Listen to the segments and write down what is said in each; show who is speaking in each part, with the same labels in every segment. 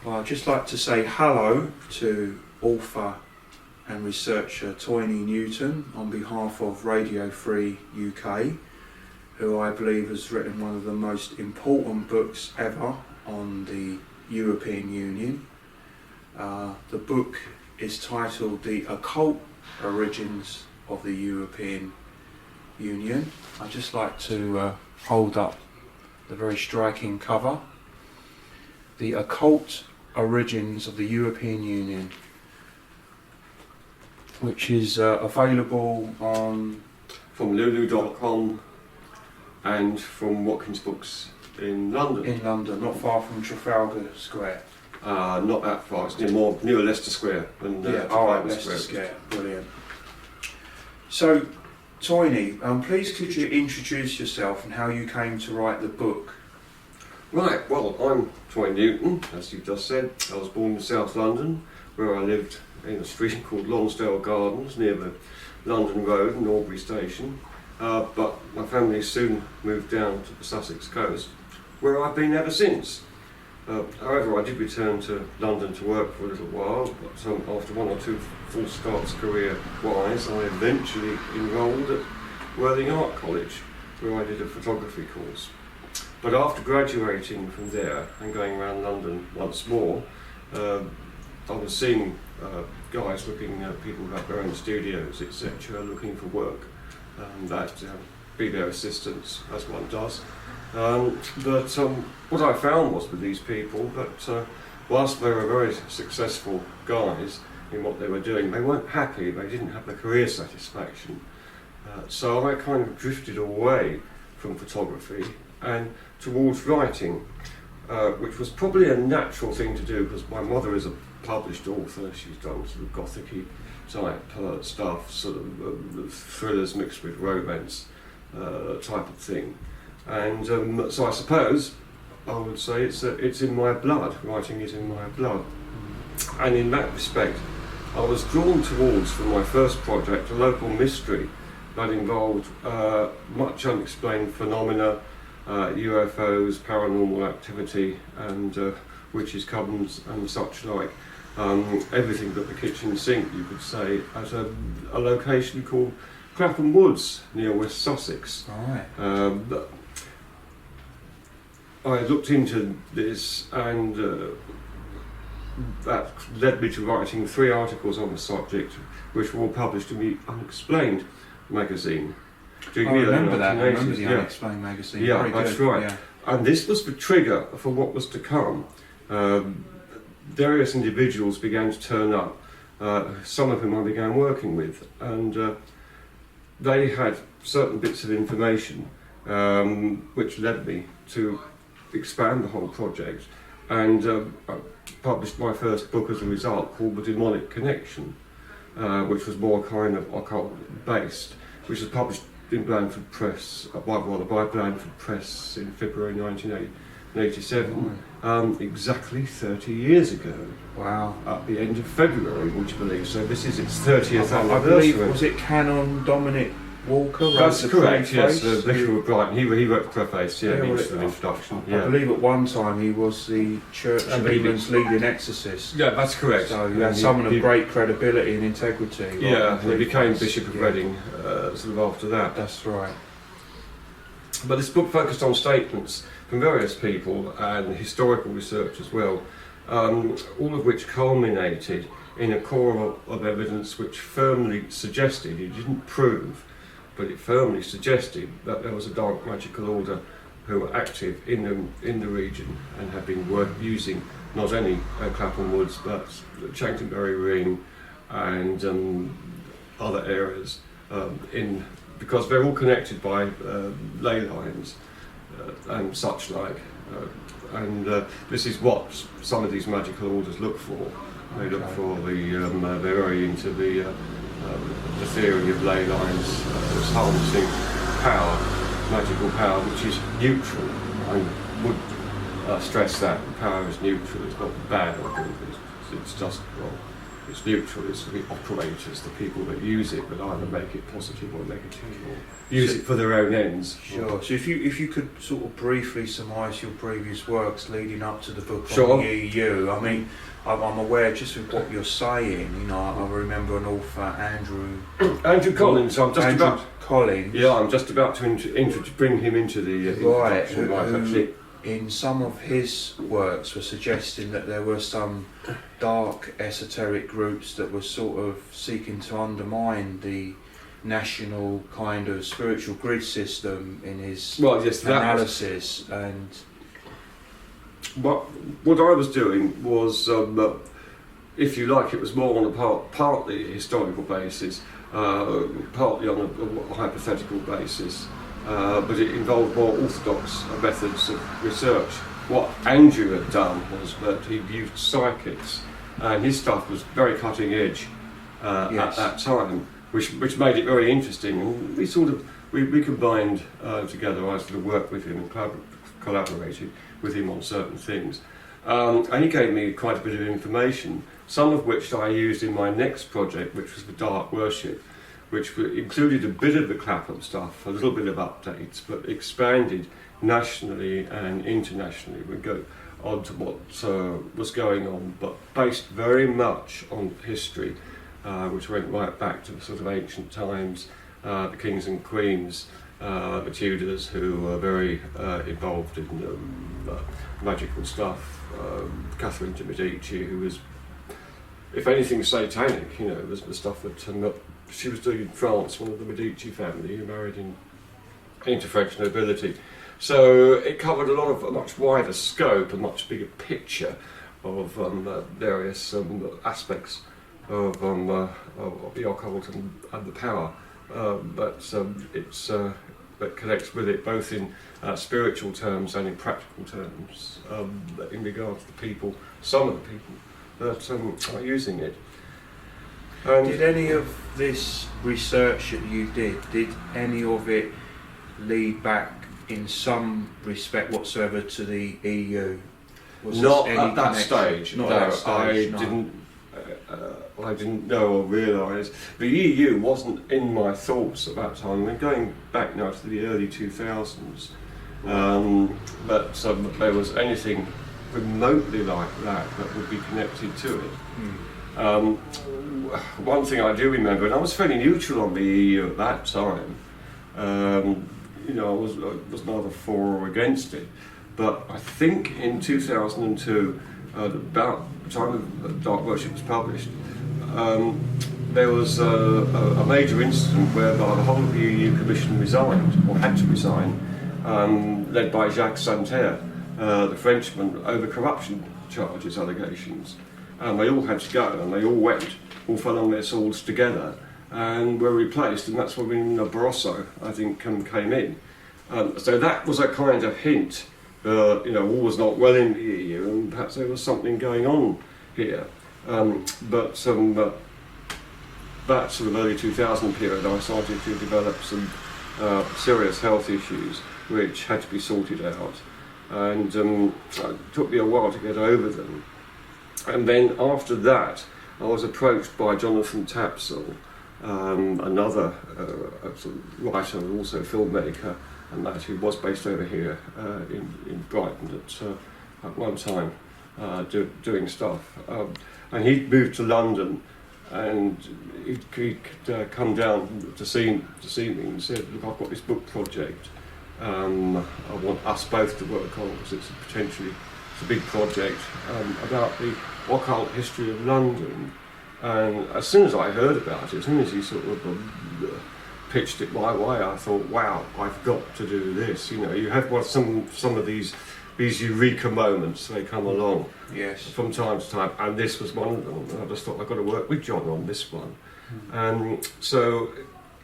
Speaker 1: I'd just like to say hello to author and researcher Toyne Newton on behalf of Radio Free UK, who I believe has written one of the most important books ever on the European Union. The book is titled The Occult Origins of the European Union. I'd just like to hold up the very striking cover. The Occult Origins of the European Union, which is available on
Speaker 2: from Lulu.com and from Watkins Books in London.
Speaker 1: In London, not far from Trafalgar Square.
Speaker 2: Not that far. It's near Leicester Square than
Speaker 1: Leicester Square. Brilliant. So, Toyne, please could you introduce yourself and how you came to write the book?
Speaker 2: Right, well, I'm Toyne Newton, as you just said. I was born in South London, where I lived in a street called Lonsdale Gardens, near the London Road and Albury Station. But my family soon moved down to the Sussex coast, where I've been ever since. However, I did return to London to work for a little while, but after one or two false starts career-wise, I eventually enrolled at Worthing Art College, where I did a photography course. But after graduating from there and going around London once more, I was seeing guys looking at people who have their own studios, etc., looking for work, that be their assistants, as one does. But what I found was with these people that whilst they were very successful guys in what they were doing, they weren't happy, they didn't have the career satisfaction. So I kind of drifted away from photography and towards writing, which was probably a natural thing to do because my mother is a published author. She's done sort of gothic-y type stuff, sort of thrillers mixed with romance type of thing. And so I suppose I would say it's in my blood. Writing is in my blood. And in that respect, I was drawn towards, for my first project, a local mystery that involved much unexplained phenomena, UFOs, paranormal activity, and witches' covens and such like. Everything but the kitchen sink, you could say, at a location called Clapham Woods near West Sussex.
Speaker 1: Right.
Speaker 2: I looked into this, and that led me to writing 3 articles on the subject, which were all published in the Unexplained magazine.
Speaker 1: I remember that. I remember the Unexplained magazine.
Speaker 2: Yeah,
Speaker 1: Very
Speaker 2: that's
Speaker 1: good.
Speaker 2: right.
Speaker 1: Yeah.
Speaker 2: And this was the trigger for what was to come. Various individuals began to turn up, some of whom I began working with, and they had certain bits of information which led me to expand the whole project, and I published my first book as a result, called The Demonic Connection, which was more kind of occult based, which was published in Blandford Press, by Blandford Press in February 1987, exactly 30 years ago.
Speaker 1: Wow.
Speaker 2: At the end of February, would you believe? So this is its 30th
Speaker 1: I
Speaker 2: anniversary.
Speaker 1: believe, was it Canon Dominic Walker?
Speaker 2: That's correct, yes,
Speaker 1: preface?
Speaker 2: Bishop of Brighton. He wrote the preface,
Speaker 1: Yeah, well,
Speaker 2: the introduction.
Speaker 1: I believe at one time he was the Church of England's leading exorcist.
Speaker 2: Yeah, that's correct.
Speaker 1: So he had someone of great credibility and integrity.
Speaker 2: Yeah, he became Bishop of Reading sort of after that.
Speaker 1: That's right.
Speaker 2: But this book focused on statements from various people and historical research as well, all of which culminated in a core of evidence which firmly suggested, it didn't prove, but it firmly suggested that there was a dark magical order who were active in the region and had been using not only Clapham Woods but Chanctonbury Ring and other areas because they're all connected by ley lines and such like. This is what some of these magical orders look for. They look for they're very into the theory of ley lines as harnessing power, magical power, which is neutral. I would stress that power is neutral. It's not bad or good. It's just wrong. it's neutral. It's the operators, the people that use it, that either make it positive or negative, or use it for their own ends.
Speaker 1: Sure. So if you could sort of briefly surmise your previous works leading up to the book
Speaker 2: Sure.
Speaker 1: on the EU. I mean, I'm aware just with what you're saying. You know, I remember an author, Andrew
Speaker 2: Collins.
Speaker 1: Collins.
Speaker 2: Yeah, I'm just about to bring him into the introduction. Right, actually.
Speaker 1: In some of his works were suggesting that there were some dark esoteric groups that were sort of seeking to undermine the national kind of spiritual grid system in his analysis. And
Speaker 2: what I was doing was, if you like, it was more on a partly historical basis, partly on a hypothetical basis. But it involved more orthodox methods of research. What Andrew had done was that he used psychics, and his stuff was very cutting edge at that time, which made it very interesting. And we combined together. I sort of worked with him and collaborated with him on certain things, and he gave me quite a bit of information, some of which I used in my next project, which was the Dark Worship, which included a bit of the Clapham stuff, a little bit of updates, but expanded nationally and internationally. We go on to what was going on, but based very much on history, which went right back to the sort of ancient times, the kings and queens, the Tudors, who were very involved in magical stuff, Catherine de Medici, who was, if anything, satanic. You know, was the stuff that she was doing in France, one of the Medici family who married into French nobility. So it covered a much wider scope, a much bigger picture of various aspects of the occult and the power. That connects with it both in spiritual terms and in practical terms, in regard to the people, some of the people that are using it.
Speaker 1: Did any of this research that you did any of it lead back in some respect whatsoever to the EU?
Speaker 2: Not at that stage. No, I didn't know or realise. The EU wasn't in my thoughts at that time. We're going back now to the early 2000s. But there was anything remotely like that would be connected to it. One thing I do remember, and I was fairly neutral on the EU at that time, you know, I was neither for or against it, but I think in 2002, about the time of Dark Worship was published, there was a major incident whereby the whole of the EU Commission resigned, or had to resign, led by Jacques Santer, the Frenchman, over corruption charges, allegations. And they all had to go, and they all fell on their swords together, and were replaced, and that's when Barroso, I think, came in. So that was a kind of hint that, you know, all was not well in the EU, and perhaps there was something going on here. But that sort of early 2000 period, I started to develop some serious health issues which had to be sorted out, and it took me a while to get over them. And then after that, I was approached by Jonathan Tapsell, another sort of writer and also filmmaker, and that who was based over here in Brighton at one time, doing stuff. And he'd moved to London, and he'd come down to see me and said, "Look, I've got this book project. I want us both to work on, because it's a big project about the occult history of London." And as soon as I heard about it, as soon as he sort of pitched it my way, I thought, wow, I've got to do this. You know, you have some of these eureka moments, they come along from time to time, and this was one of them. And I just thought, I've got to work with John on this one. And so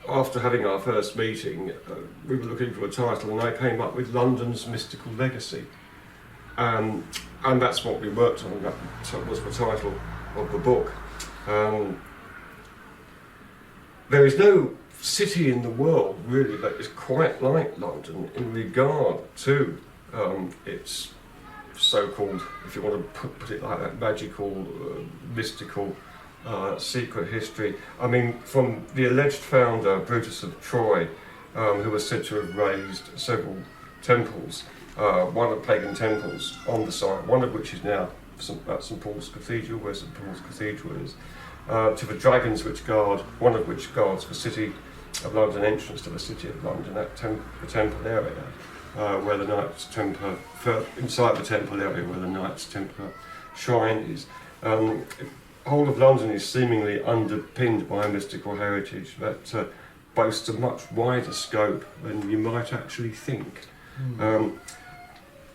Speaker 2: after having our first meeting, we were looking for a title, and I came up with London's Mystical Legacy. And that's what we worked on. That was the title of the book. There is no city in the world really that is quite like London in regard to its so-called, if you want to put it like that, magical, mystical secret history. I mean, from the alleged founder, Brutus of Troy, who was said to have raised several temples, one of pagan temples on the site, one of which is now at St Paul's Cathedral, where St Paul's Cathedral is, to the dragons which guard, one of which guards the City of London entrance to the City of London, the temple area, where the Knights Templar, inside the temple area where the Knights Templar shrine is. The whole of London is seemingly underpinned by a mystical heritage that boasts a much wider scope than you might actually think.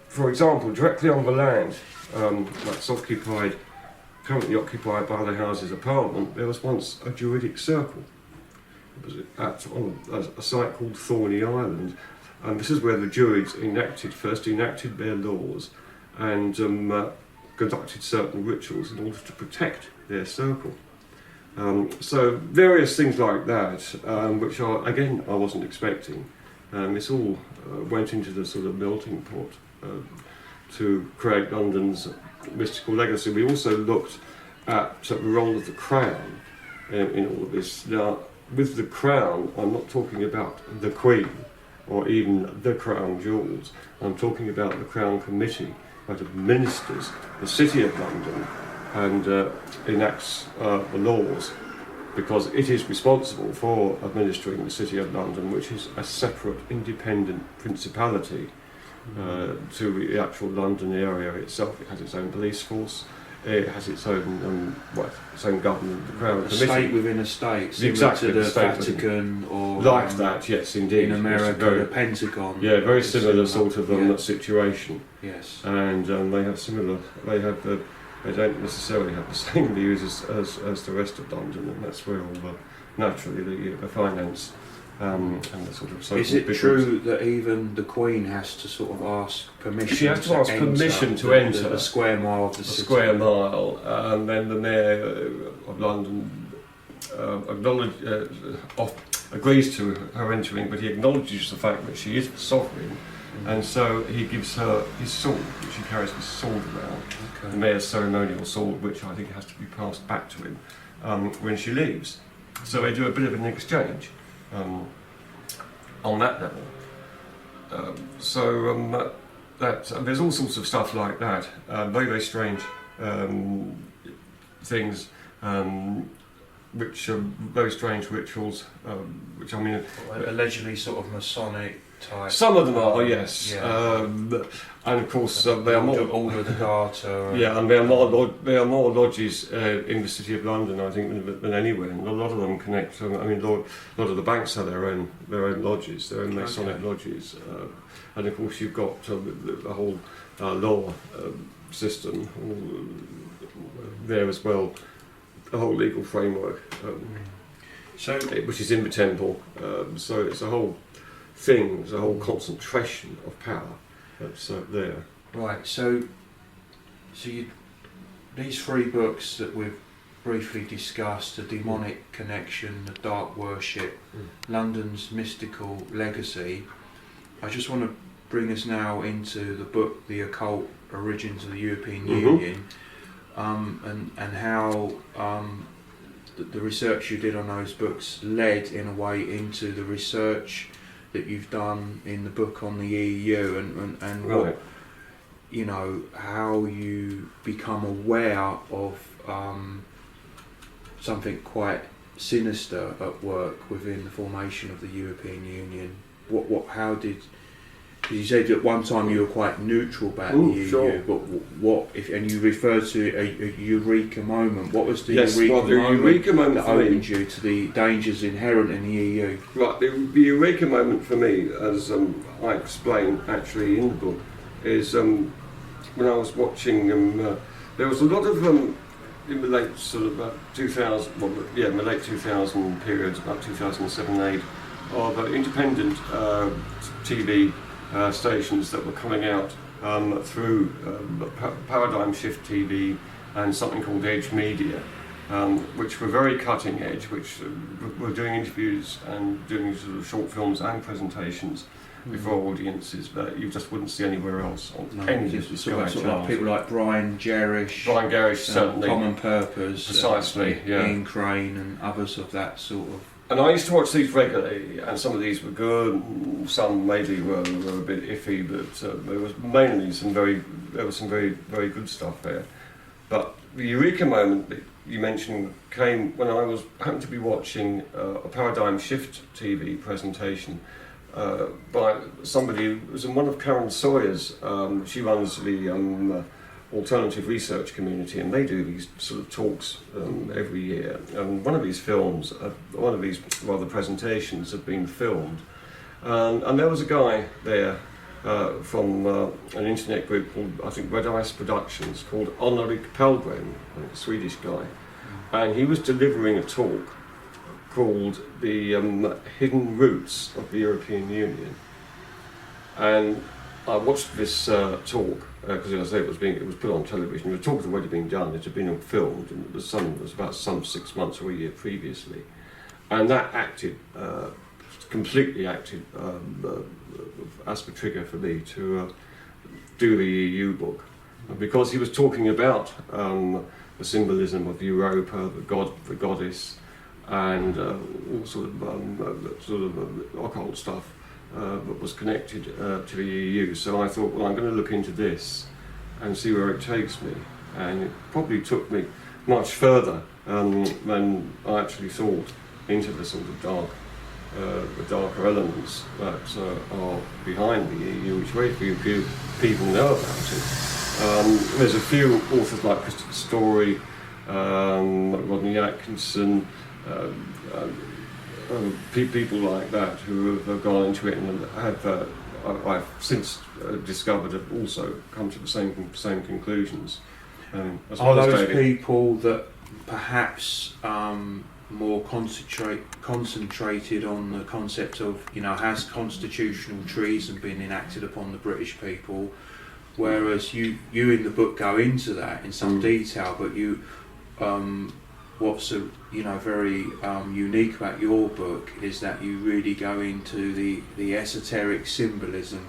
Speaker 2: For example, directly on the land that's currently occupied by the Houses of Parliament, there was once a Druidic circle. It was on a site called Thorney Island, and this is where the Druids first enacted their laws and conducted certain rituals in order to protect their circle. So various things like that, which I wasn't expecting. This all went into the sort of melting pot to create London's mystical legacy. We also looked at the role of the crown in all of this. Now, with the crown, I'm not talking about the Queen or even the Crown Jewels. I'm talking about the Crown Committee that administers the City of London and enacts the laws, because it is responsible for administering the City of London, which is a separate, independent principality to the actual London area itself. It has its own police force, it has its own government, the Crown Committee.
Speaker 1: State within a state, similar
Speaker 2: exactly,
Speaker 1: to the Vatican or...
Speaker 2: Like that, yes, indeed.
Speaker 1: In America, the Pentagon.
Speaker 2: Yeah, very similar sort of situation.
Speaker 1: Yes.
Speaker 2: And they don't necessarily have the same views as the rest of London, and that's where all naturally the finance and the sort of social...
Speaker 1: Is it true that even the Queen has to sort of ask permission?
Speaker 2: She has to ask permission to enter
Speaker 1: the square mile of the city.
Speaker 2: Square mile, and then the Mayor of London agrees to her entering, but he acknowledges the fact that she is the sovereign. And so he gives her his sword, which he carries his sword around, the Mayor's ceremonial sword, which I think has to be passed back to him when she leaves. So they do a bit of an exchange on that level. There's all sorts of stuff like that, very, very strange things, which are very strange rituals, which I mean...
Speaker 1: allegedly sort of Masonic type.
Speaker 2: Some of them are, yes.
Speaker 1: Yeah.
Speaker 2: And of course they are more...
Speaker 1: Order of the Garter.
Speaker 2: Yeah, and there are more lodges in the City of London, I think, than anywhere. And a lot of them connect. I mean, a lot of the banks have their own lodges, their own Masonic lodges. And of course you've got the whole law system there as well, the whole legal framework, which is in the temple. So it's a whole thing, it's a whole concentration of power that's there.
Speaker 1: Right, so these three books that we've briefly discussed, The Demonic Connection, The Dark Worship, London's Mystical Legacy, I just want to bring us now into the book, The Occult Origins of the European Union, and how the research you did on those books led in a way into the research that you've done in the book on the EU, and
Speaker 2: right.
Speaker 1: what, you know, how you become aware of something quite sinister at work within the formation of the European Union. How did... Because you said at one time you were quite neutral about the EU,
Speaker 2: sure.
Speaker 1: but and you referred to a eureka moment. What was the
Speaker 2: eureka moment
Speaker 1: that opened you to the dangers inherent in the EU?
Speaker 2: Right, the eureka moment for me, as I explain actually in the book, is when I was watching. There was a lot of in the late sort of about 2000, in the late 2000 periods, about 2007-8, of independent TV. Stations that were coming out through Paradigm Shift TV and something called Edge Media, which were very cutting edge, which were doing interviews and doing sort of short films and presentations before audiences that you just wouldn't see anywhere else on any of the
Speaker 1: sort
Speaker 2: Sky
Speaker 1: of like
Speaker 2: channels.
Speaker 1: people like Brian Gerrish,
Speaker 2: Certainly.
Speaker 1: Common Purpose,
Speaker 2: Precisely, yeah.
Speaker 1: Ian Crane and others of that sort of.
Speaker 2: And I used to watch these regularly, and some of these were good, some maybe were a bit iffy, but there was mainly some very good stuff there. But the eureka moment that you mentioned came when I happened to be watching a Paradigm Shift TV presentation by somebody who was in one of Karen Sawyer's. She runs the alternative research community, and they do these sort of talks every year. And one of these films, one of these rather presentations, had been filmed, and there was a guy there from an internet group called, I think, Red Ice Productions, called Henrik Pelgren, a Swedish guy, and he was delivering a talk called "The Hidden Roots of the European Union," and I watched this talk because, as I say, it was put on television. The talk had already been done; it had been filmed, and it was about some 6 months or a year previously, and that completely acted as the trigger for me to do the EU book, because he was talking about the symbolism of Europa, the goddess, and all sort of occult stuff that was connected to the EU. So I thought, well, I'm going to look into this and see where it takes me. And it probably took me much further than I actually thought, into the sort of the darker elements that are behind the EU, which very few people know about it. There's a few authors like Christopher Story, Rodney Atkinson, people like that who have gone into it and have, I've since discovered, have also come to the same conclusions.
Speaker 1: Are those people that perhaps more concentrated on the concept of, has constitutional treason been enacted upon the British people, whereas you in the book go into that in some detail, but you what's very unique about your book is that you really go into the esoteric symbolism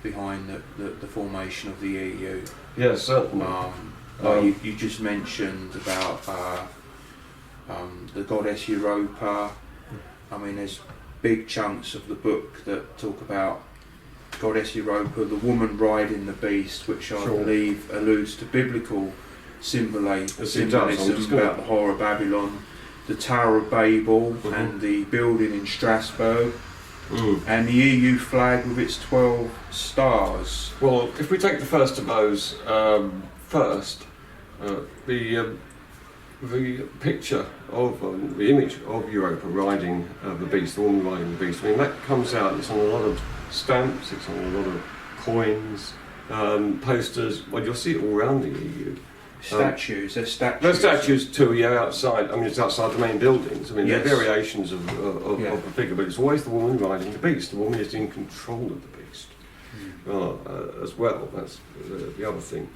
Speaker 1: behind the formation of the EU.
Speaker 2: Yes, certainly.
Speaker 1: You just mentioned about the goddess Europa. I mean, there's big chunks of the book that talk about goddess Europa, the woman riding the beast, which I believe alludes to biblical symbolism about the Whore of Babylon, the Tower of Babel, and the building in Strasbourg, and the EU flag with its 12 stars.
Speaker 2: Well, if we take the first of those first, the picture of the image of Europa riding the beast, the woman riding the beast, I mean, that comes out, it's on a lot of stamps, it's on a lot of coins, posters. Well, you'll see it all around the EU.
Speaker 1: Statues, there's statues.
Speaker 2: There's statues too, outside. I mean, it's outside the main buildings. I mean, there are variations of the figure, but it's always the woman riding the beast. The woman is in control of the beast as well. That's the other thing.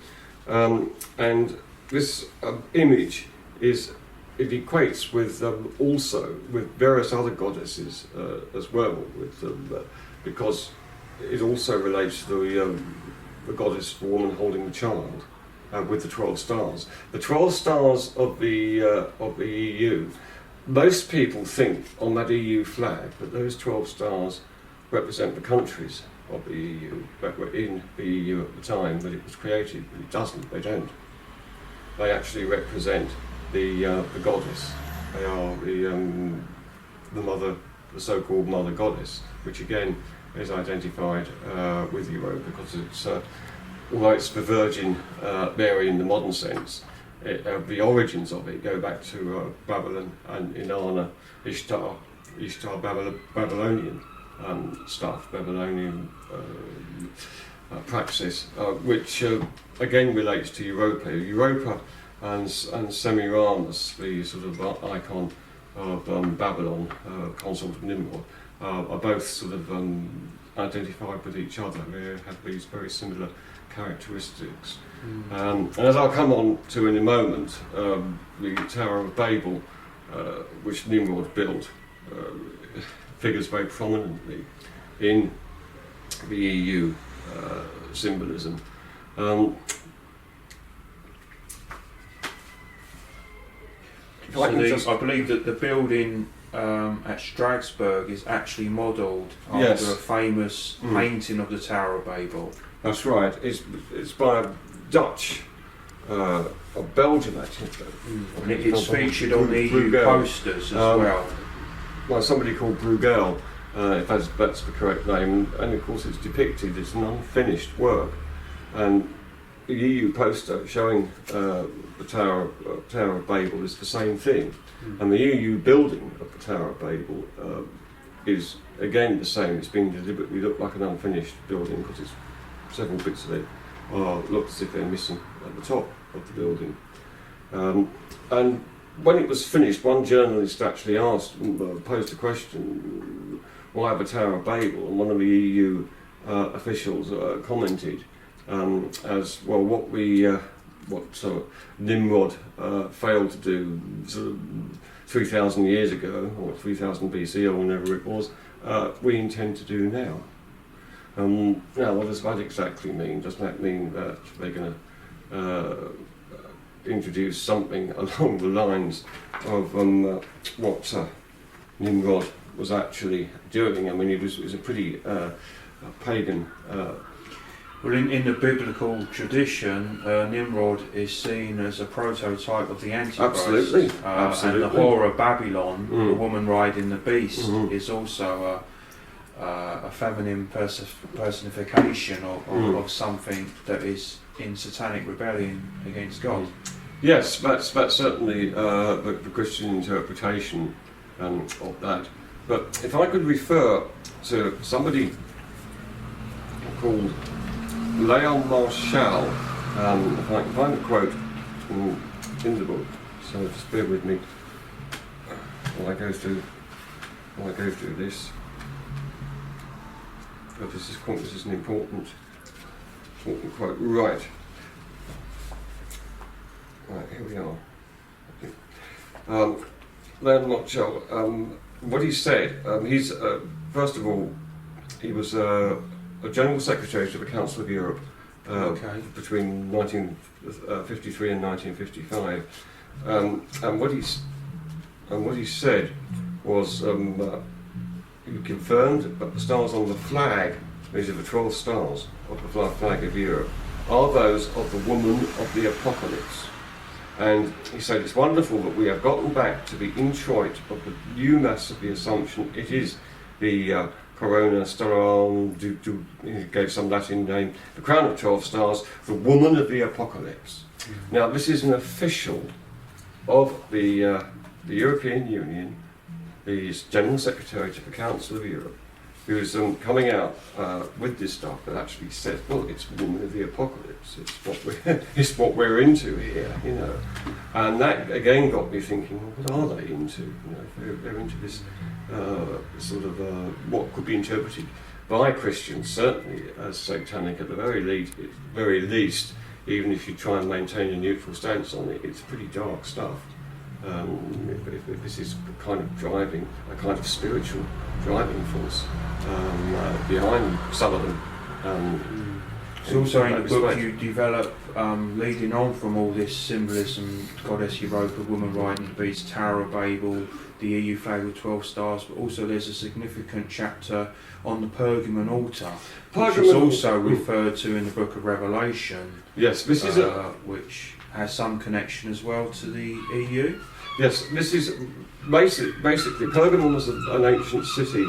Speaker 2: And this image it equates with also with various other goddesses as well, because it also relates to the goddess, the woman holding the child. With the 12 stars. The 12 stars of the EU, most people think on that EU flag that those 12 stars represent the countries of the EU that were in the EU at the time that it was created, but it doesn't, they don't. They actually represent the goddess. They are the mother, the so-called mother goddess, which again is identified with Europe because it's although it's the Virgin Mary in the modern sense, the origins of it go back to Babylon and Inanna, Ishtar, Babylonian stuff, Babylonian praxis, which again relates to Europa. Europa and Semiramis, the sort of icon of Babylon, consort of Nimrod, are both sort of identified with each other. They have these very similar characteristics. And as I'll come on to in a moment, the Tower of Babel, which Nimrod built, figures very prominently in the EU symbolism.
Speaker 1: I believe that the building at Strasbourg is actually modelled after
Speaker 2: Yes.
Speaker 1: a famous painting of the Tower of Babel.
Speaker 2: That's right. It's by a Dutch, a Belgian actually.
Speaker 1: And it's featured on the EU
Speaker 2: Bruegel.
Speaker 1: posters as well.
Speaker 2: Well, somebody called Bruegel, if that's the correct name, and of course it's depicted as an unfinished work. And the EU poster showing the Tower of Babel is the same thing. And the EU building of the Tower of Babel is again the same. It's been deliberately looked like an unfinished building because it's several bits of it look as if they're missing at the top of the building. And when it was finished, one journalist actually posed a question, why the Tower of Babel? And one of the EU officials commented as well, what Nimrod failed to do sort of 3,000 years ago, or 3,000 BC, or whenever it was, we intend to do now. Now, what does that exactly mean? Does that mean that they're going to introduce something along the lines of what Nimrod was actually doing? I mean, it was a pretty pagan.
Speaker 1: Well, in the biblical tradition, Nimrod is seen as a prototype of the Antichrist.
Speaker 2: Absolutely.
Speaker 1: And the whore of Babylon, the woman riding the beast, is also a feminine personification of something that is in satanic rebellion against God.
Speaker 2: Yes, that's certainly the Christian interpretation of that. But if I could refer to somebody called Leon Marshall, if I can find a quote in the book, so just bear with me while I go through this. But this is an important quote. Right, here we are. Leon Marshall, what he said, he's first of all, he was a General Secretary to the Council of Europe between 1953 and 1955, and what he said was he confirmed that the stars on the flag, these are the 12 stars of the flag of Europe, are those of the woman of the apocalypse. And he said it's wonderful that we have gotten back to the introit of the new mass of the assumption. It is the Corona Starum, he gave some Latin name, the crown of 12 stars, the woman of the apocalypse. Now this is an official of the European Union, the General Secretary to the Council of Europe, who is coming out with this stuff that actually says, well, it's woman of the apocalypse, it's what we're into here, you know. And that again got me thinking, well, what are they into? You know, they're into this sort of what could be interpreted by Christians certainly as satanic at the very least, even if you try and maintain a neutral stance on it, it's pretty dark stuff. If this is kind of driving, a kind of spiritual driving force behind some of them.
Speaker 1: It's also in the book you develop, leading on from all this symbolism, Goddess Europa, woman riding the beast, Tower of Babel, the EU flag with 12 stars, but also there's a significant chapter on the Pergamon altar, which is also referred to in the book of Revelation.
Speaker 2: Yes, this is
Speaker 1: which has some connection as well to the EU.
Speaker 2: Yes, this is basically Pergamon was an ancient city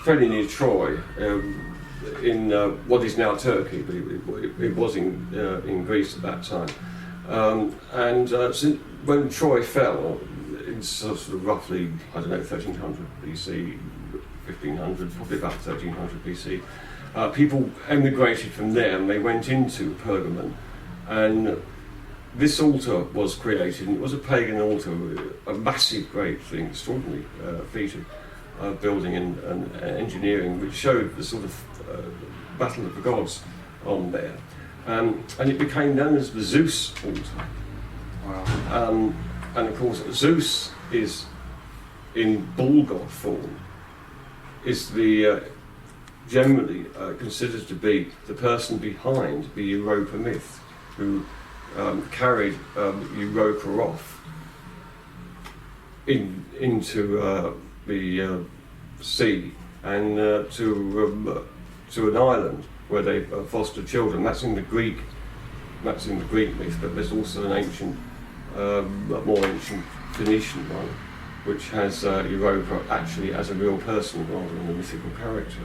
Speaker 2: fairly near Troy, in what is now Turkey, but it was in Greece at that time. Since when Troy fell, in sort of roughly, 1300 BC, 1500, probably about 1300 BC, people emigrated from there and they went into Pergamon, and this altar was created, and it was a pagan altar, a massive, great thing, extraordinary feat of building and engineering, which showed the sort of battle of the gods on there. And it became known as the Zeus altar.
Speaker 1: Wow.
Speaker 2: And of course, Zeus is in bull god form, is the generally considered to be the person behind the Europa myth, who carried Europa off into the sea and to an island where they fostered children. That's in the Greek myth, but there's also an ancient, more ancient Phoenician one, which has Europa actually as a real person rather than a mythical character,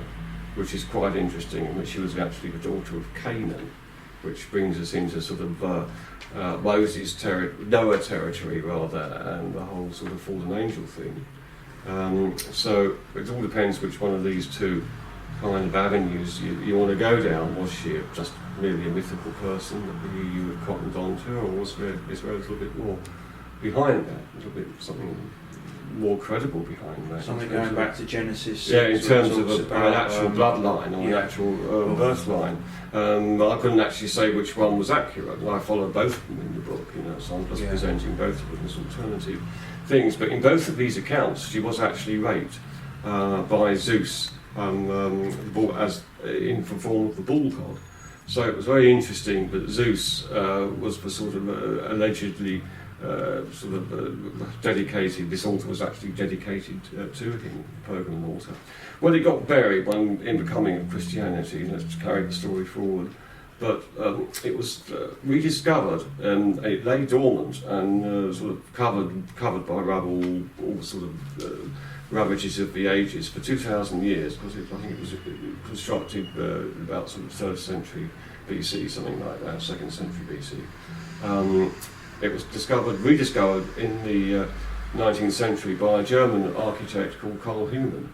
Speaker 2: which is quite interesting, in which she was actually the daughter of Canaan, which brings us into sort of Moses' Noah territory rather, and the whole sort of fallen angel thing. So it all depends which one of these two kind of avenues you want to go down. Was she just merely a mythical person that you had cottoned onto, or is there a little bit more behind that, a little bit something more credible behind that?
Speaker 1: Something going back to Genesis.
Speaker 2: Yeah, in terms of an actual bloodline or an actual birth line. I couldn't actually say which one was accurate, and I followed both of them in the book, so I'm just presenting both of them as alternative things. But in both of these accounts, she was actually raped by Zeus, as in the form of the bull god. So it was very interesting that Zeus was the sort of allegedly dedicated. This altar was actually dedicated to him, the Pergamon altar. Well, it got buried in the coming of Christianity, and let's carry the story forward. But it was rediscovered, and it lay dormant and sort of covered by rubble, all sort of ravages of the ages for 2,000 years, because I think it was constructed about sort of 3rd century BC, something like that, 2nd century BC. It was rediscovered in the 19th century by a German architect called Carl Humann,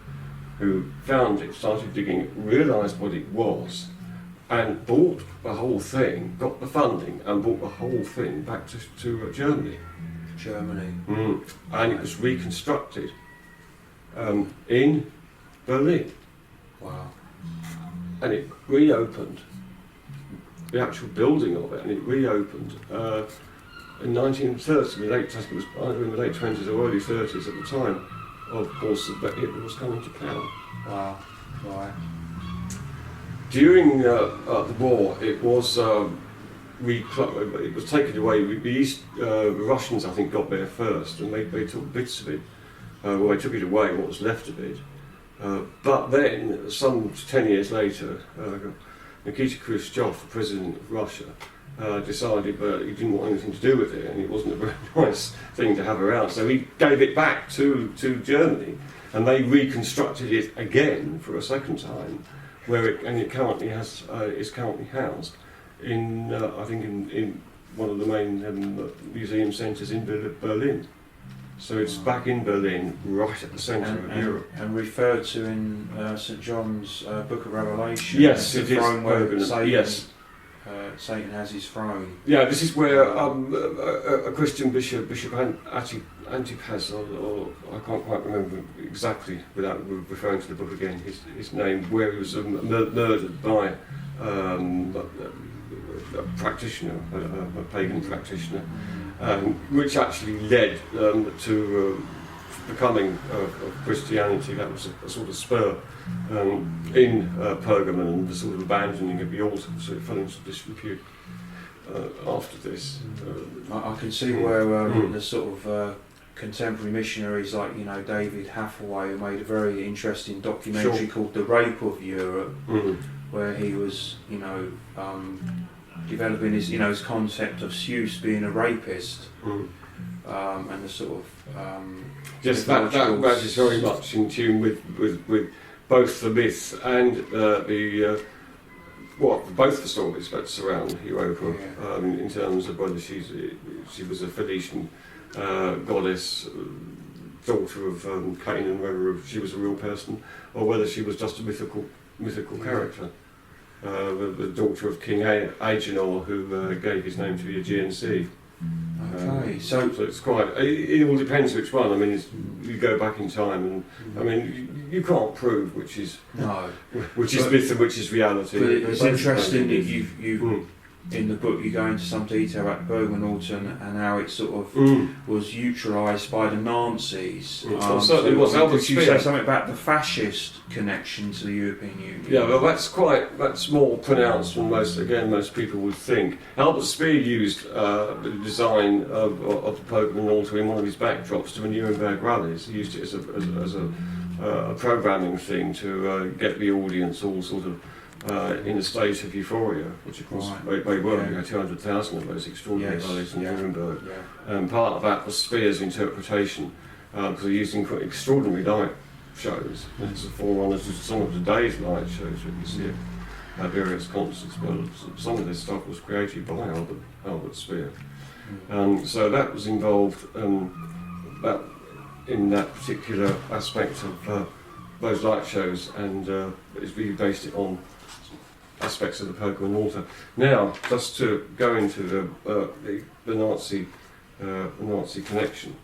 Speaker 2: who found it, started digging, realised what it was, and bought the whole thing, got the funding, and brought the whole thing back to Germany. And it was reconstructed in Berlin.
Speaker 1: Wow.
Speaker 2: And it reopened, the actual building of it, and it reopened in 1930, I think it was either in the late 20s or early 30s at the time, of course, that Hitler was coming to power.
Speaker 1: Wow. Right.
Speaker 2: During the war, it was taken away. The Russians, I think, got there first, and they took bits of it. They took it away, what was left of it. But then, some 10 years later, Nikita Khrushchev, the president of Russia, decided that he didn't want anything to do with it, and it wasn't a very nice thing to have around. So he gave it back to Germany, and they reconstructed it again for a second time, it currently is currently housed in I think in one of the main museum centres in Berlin. So it's back in Berlin, right at the centre of Europe.
Speaker 1: And referred to in St. John's Book of Revelation.
Speaker 2: Yes, it
Speaker 1: the throne
Speaker 2: is.
Speaker 1: where Satan has his throne.
Speaker 2: Yeah, this is where a Christian bishop Antipas, or I can't quite remember exactly without referring to the book again, his name, where he was murdered by a practitioner, a pagan practitioner, which actually led to becoming of Christianity. That was a sort of spur in Pergamon, and the sort of abandoning of the altar, so it fell into disrepute after this.
Speaker 1: I can see where the sort of contemporary missionaries like David Hathaway, who made a very interesting documentary called The Rape of Europe, where he was developing his concept of Zeus being a rapist, and the sort of
Speaker 2: yes, that is very much in tune with both the myth and both the stories that surround Europa, in terms of whether she was a Phoenician goddess, daughter of Canaan, whether she was a real person or whether she was just a mythical character. The daughter of King Agenor, who gave his name to the Aegean Sea.
Speaker 1: Okay,
Speaker 2: so it's quite. It all depends which one. I mean, you go back in time, and I mean, you can't prove which is myth and which is reality.
Speaker 1: But it's interesting that in the book you go into some detail about Bergen-Belsen and how it sort of was neutralised by the Nazis.
Speaker 2: Certainly was.
Speaker 1: Could you say something about the fascist connection to the European Union?
Speaker 2: Yeah, well, that's more pronounced than most people would think. Albert Speer used the design of the Pokémon altar in one of his backdrops to the Nuremberg rallies. He used it as a programming thing to get the audience all sort of in a state of euphoria, which of course they were.
Speaker 1: Yeah.
Speaker 2: We had 200,000 of those extraordinary rallies in Nuremberg.
Speaker 1: Yeah.
Speaker 2: And part of that was Speer's interpretation, because they're using extraordinary light shows. It's a forerunner to some of today's light shows that you see at various concerts. Well, some of this stuff was created by Albert Speer. So that was involved in that particular aspect of those light shows, and we based it on aspects of the Pokémon altar. Now, just to go into the Nazi connection.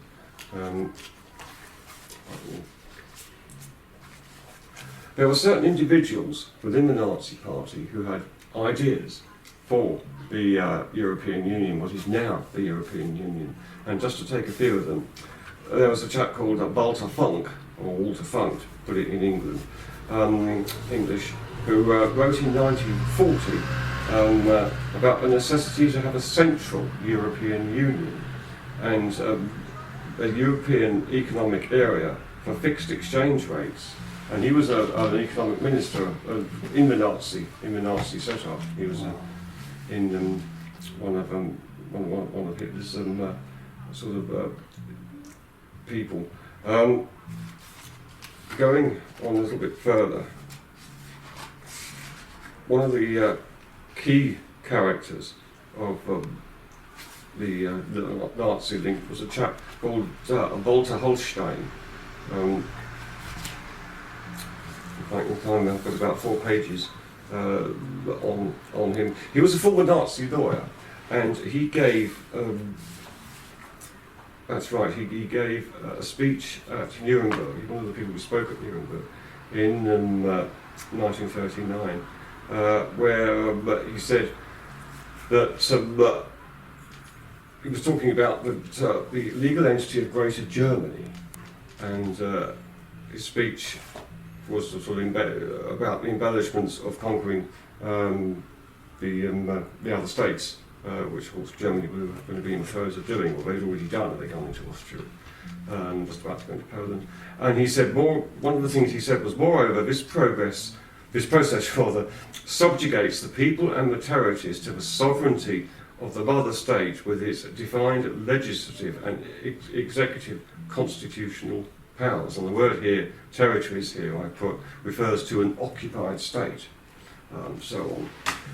Speaker 2: There were certain individuals within the Nazi Party who had ideas for the European Union, what is now the European Union. And just to take a few of them, there was a chap called Walter Funk, or Walter Funk, to put it in England, English, who wrote in 1940 about the necessity to have a central European Union and a European economic area for fixed exchange rates. And he was an economic minister in the Nazi setup. He was in one of Hitler's sort of people. Going on a little bit further, one of the key characters of the Nazi link was a chap called Walter Holstein. In time I've got about 4 pages on him. He was a former Nazi lawyer, and he gave he gave a speech at Nuremberg. One of the people who spoke at Nuremberg in 1939, where he said that he was talking about the legal entity of Greater Germany, and his speech was sort of about the embellishments of conquering the other states, which of course Germany were going to be in the throes of doing, or they'd already done. They'd gone into Austria, just about to go into Poland. And he said one of the things he said was, moreover, this process subjugates the people and the territories to the sovereignty of the mother state with its defined legislative and executive constitutional powers. And the word here, territories here, I put, refers to an occupied state, so on.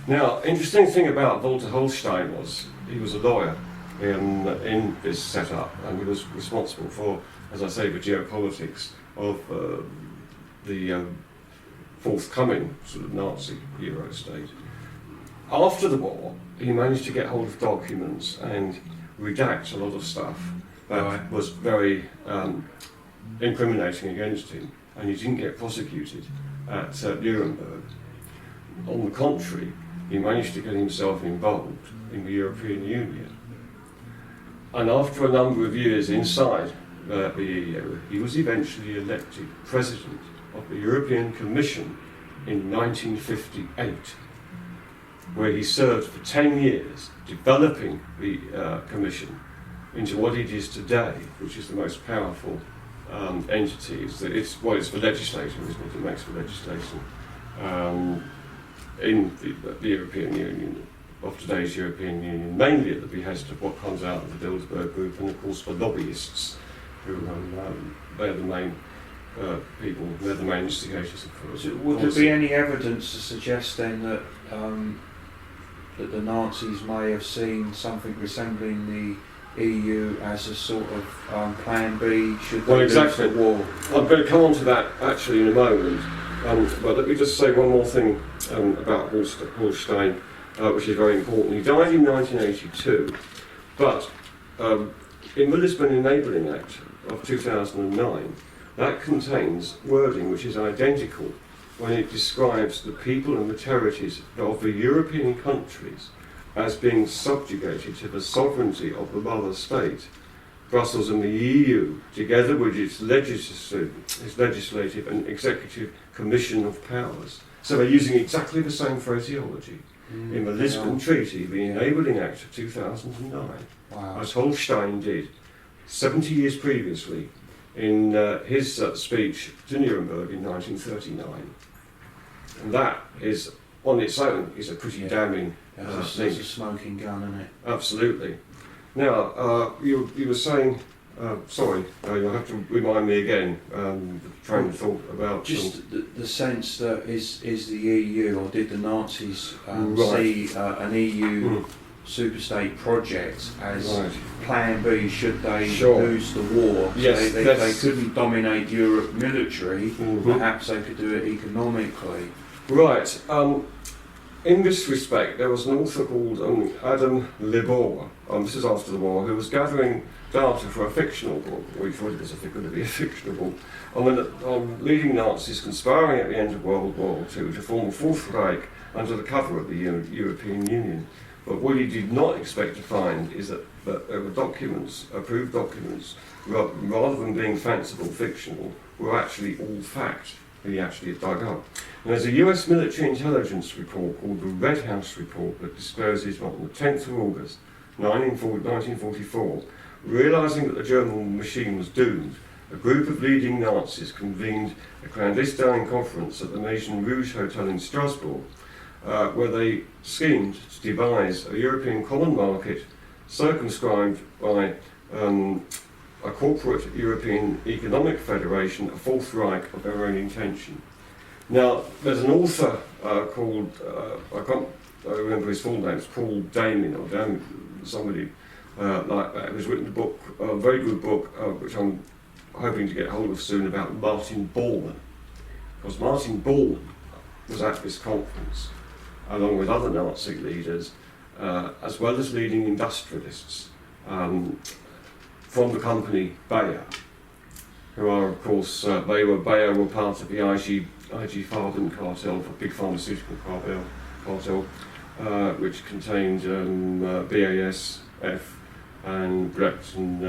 Speaker 2: Now, interesting thing about Walter Holstein was he was a lawyer in this setup, and he was responsible for, as I say, the geopolitics of the forthcoming sort of Nazi Euro state. After the war, he managed to get hold of documents and redact a lot of stuff that was very incriminating against him, and he didn't get prosecuted at Nuremberg. On the contrary, he managed to get himself involved in the European Union. And after a number of years inside the EU, he was eventually elected President of the European Commission in 1958, where he served for 10 years developing the Commission into what it is today, which is the most powerful entity. It's the legislation, isn't it? It makes the legislation in the European Union, of today's European Union, mainly at the behest of what comes out of the Bilderberg Group and of course the lobbyists, who they're the main people, they're the main instigators of policy.
Speaker 1: Would there be any evidence to suggest then that that the Nazis may have seen something resembling the EU as a sort of plan B should they lose the war?
Speaker 2: I'm going to come on to that actually in a moment, but let me just say one more thing about Holstein, which is very important. He died in 1982, but in the Lisbon Enabling Act of 2009, that contains wording which is identical when it describes the people and the territories of the European countries as being subjugated to the sovereignty of the mother state. Brussels and the EU, together with its legislative and executive commission of powers. So they're using exactly the same phraseology in the Lisbon Treaty, the Enabling Act of 2009, as Holstein did 70 years previously in his speech to Nuremberg in 1939. And that is, on its own, is a pretty damning thing.
Speaker 1: It's a smoking gun, isn't it?
Speaker 2: Absolutely. Now, you were saying, sorry, you'll have to remind me again, the train of thought about...
Speaker 1: Just the sense that is the EU, or did the Nazis
Speaker 2: Right.
Speaker 1: see an EU superstate project as plan B should they lose the war?
Speaker 2: Yes,
Speaker 1: So they couldn't dominate Europe military, perhaps they could do it economically.
Speaker 2: Right. In this respect, there was an author called Adam Libor, this is after the war, who was gathering data for a fictional book, we thought it was going to be a fictional book, on leading Nazis conspiring at the end of World War II to form a Fourth Reich under the cover of the European Union. But what he did not expect to find is that there were documents, approved documents, rather than being fanciful, fictional, were actually all fact. He actually dug up. And there's a US military intelligence report called the Red House Report that discloses on the 10th of August 1944, realising that the German machine was doomed, a group of leading Nazis convened a clandestine conference at the Maison Rouge Hotel in Strasbourg, where they schemed to devise a European common market circumscribed by a corporate European Economic Federation, a Fourth Reich of their own intention. Now, there's an author called, I can't remember his full name, it's Paul Damien, or somebody like that, who's written a book, a very good book, which I'm hoping to get hold of soon, about Martin Bormann. Because Martin Bormann was at this conference, along with other Nazi leaders, as well as leading industrialists, from the company Bayer, who are, of course, Bayer were part of the IG Farben cartel, a big pharmaceutical cartel, which contained BASF and Brecht and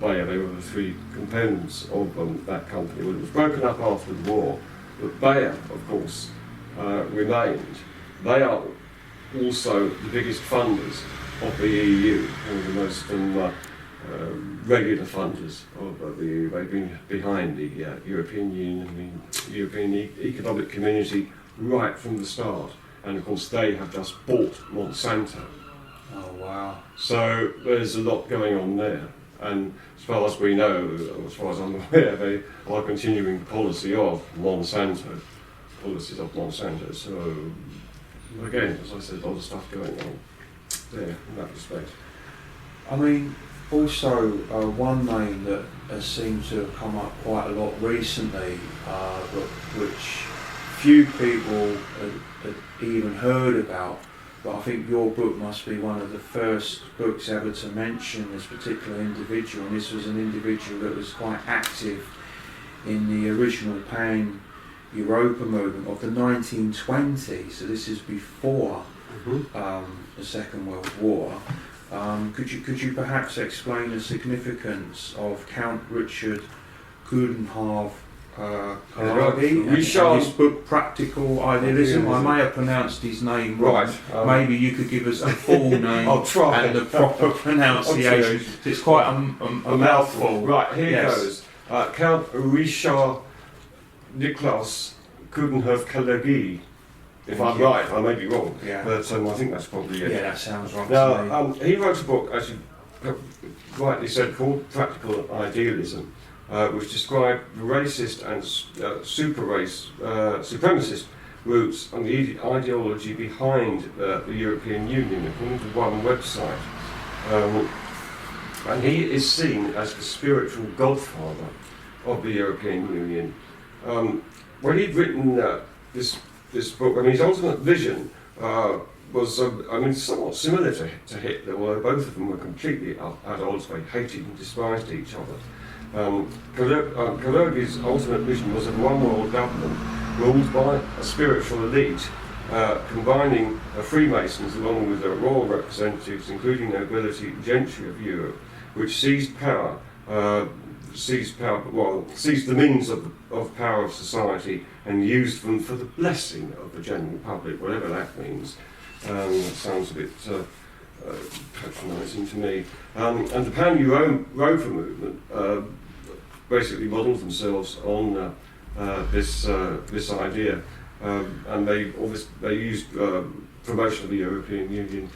Speaker 2: Bayer. They were the three components of that company. Well, it was broken up after the war, but Bayer, of course, remained. They are also the biggest funders of the EU, one of the most regular funders of the EU. They've been behind the European Union, the European Economic Community, right from the start. And of course they have just bought Monsanto.
Speaker 1: Oh wow.
Speaker 2: So there's a lot going on there. And as far as we know, as far as I'm aware, they are continuing the policies of Monsanto. So again, as I said, a lot of stuff going on there in that respect.
Speaker 1: I mean, also one name that has seemed to have come up quite a lot recently, but which few people had even heard about, but I think your book must be one of the first books ever to mention this particular individual, and this was an individual that was quite active in the original Pan-Europa movement of the 1920s, so this is before the Second World War. Could you perhaps explain the significance of Count Richard Coudenhove and his book Practical Idealism? I may have pronounced his name wrong.
Speaker 2: Right.
Speaker 1: Maybe you could give us the full name
Speaker 2: I'll try.
Speaker 1: and the proper pronunciation. It's quite a mouthful.
Speaker 2: Right, here goes. Count Richard Niklaus Coudenhove-Kalergi. If I'm right, I may be wrong, but I think that's probably it.
Speaker 1: Yeah, that sounds right
Speaker 2: now,
Speaker 1: to me.
Speaker 2: he wrote a book, as you rightly said, called Practical Idealism, which described the racist and supremacist roots and the ideology behind the European Union, according to one website. And he is seen as the spiritual godfather of the European Union. When he'd written this book, I mean, his ultimate vision was, somewhat similar to Hitler, although both of them were completely at odds. They hated and despised each other. Kalergi's ultimate vision was of one world government ruled by a spiritual elite combining Freemasons along with royal representatives, including nobility and gentry of Europe, which seized the means of power of society and used them for the blessing of the general public, whatever that means. That sounds a bit patronising to me. And the Pan-Europa movement basically modelled themselves on this idea, and they used promotion of the European Union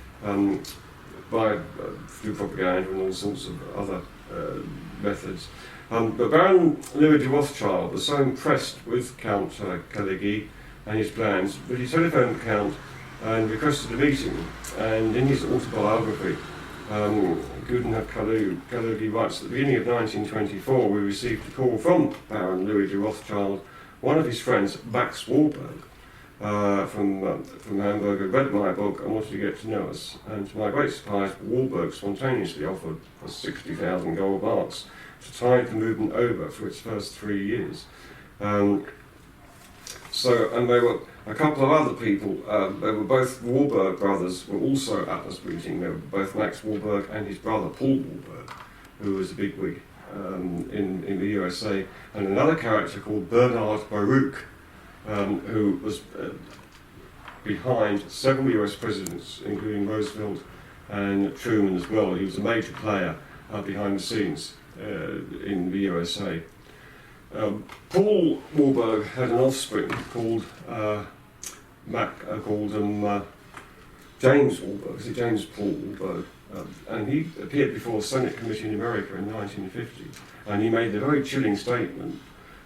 Speaker 2: through propaganda and all sorts of other methods. But Baron Louis de Rothschild was so impressed with Count Caligari and his plans that he telephoned the Count and requested a meeting. And in his autobiography, Gudenhof Caligari writes, at the beginning of 1924, we received a call from Baron Louis de Rothschild, one of his friends, Max Warburg, from Hamburg, who read my book and wanted to get to know us. And to my great surprise, Warburg spontaneously offered for 60,000 gold marks to tide the movement over for its first 3 years. And there were a couple of other people. They were both Warburg brothers were also at this meeting. They were both Max Warburg and his brother Paul Warburg, who was a bigwig in the USA, and another character called Bernard Baruch, who was behind several US presidents, including Roosevelt and Truman as well. He was a major player behind the scenes in the USA. Paul Warburg had an offspring called James Warburg, James Paul Warburg, and he appeared before a Senate committee in America in 1950, and he made the very chilling statement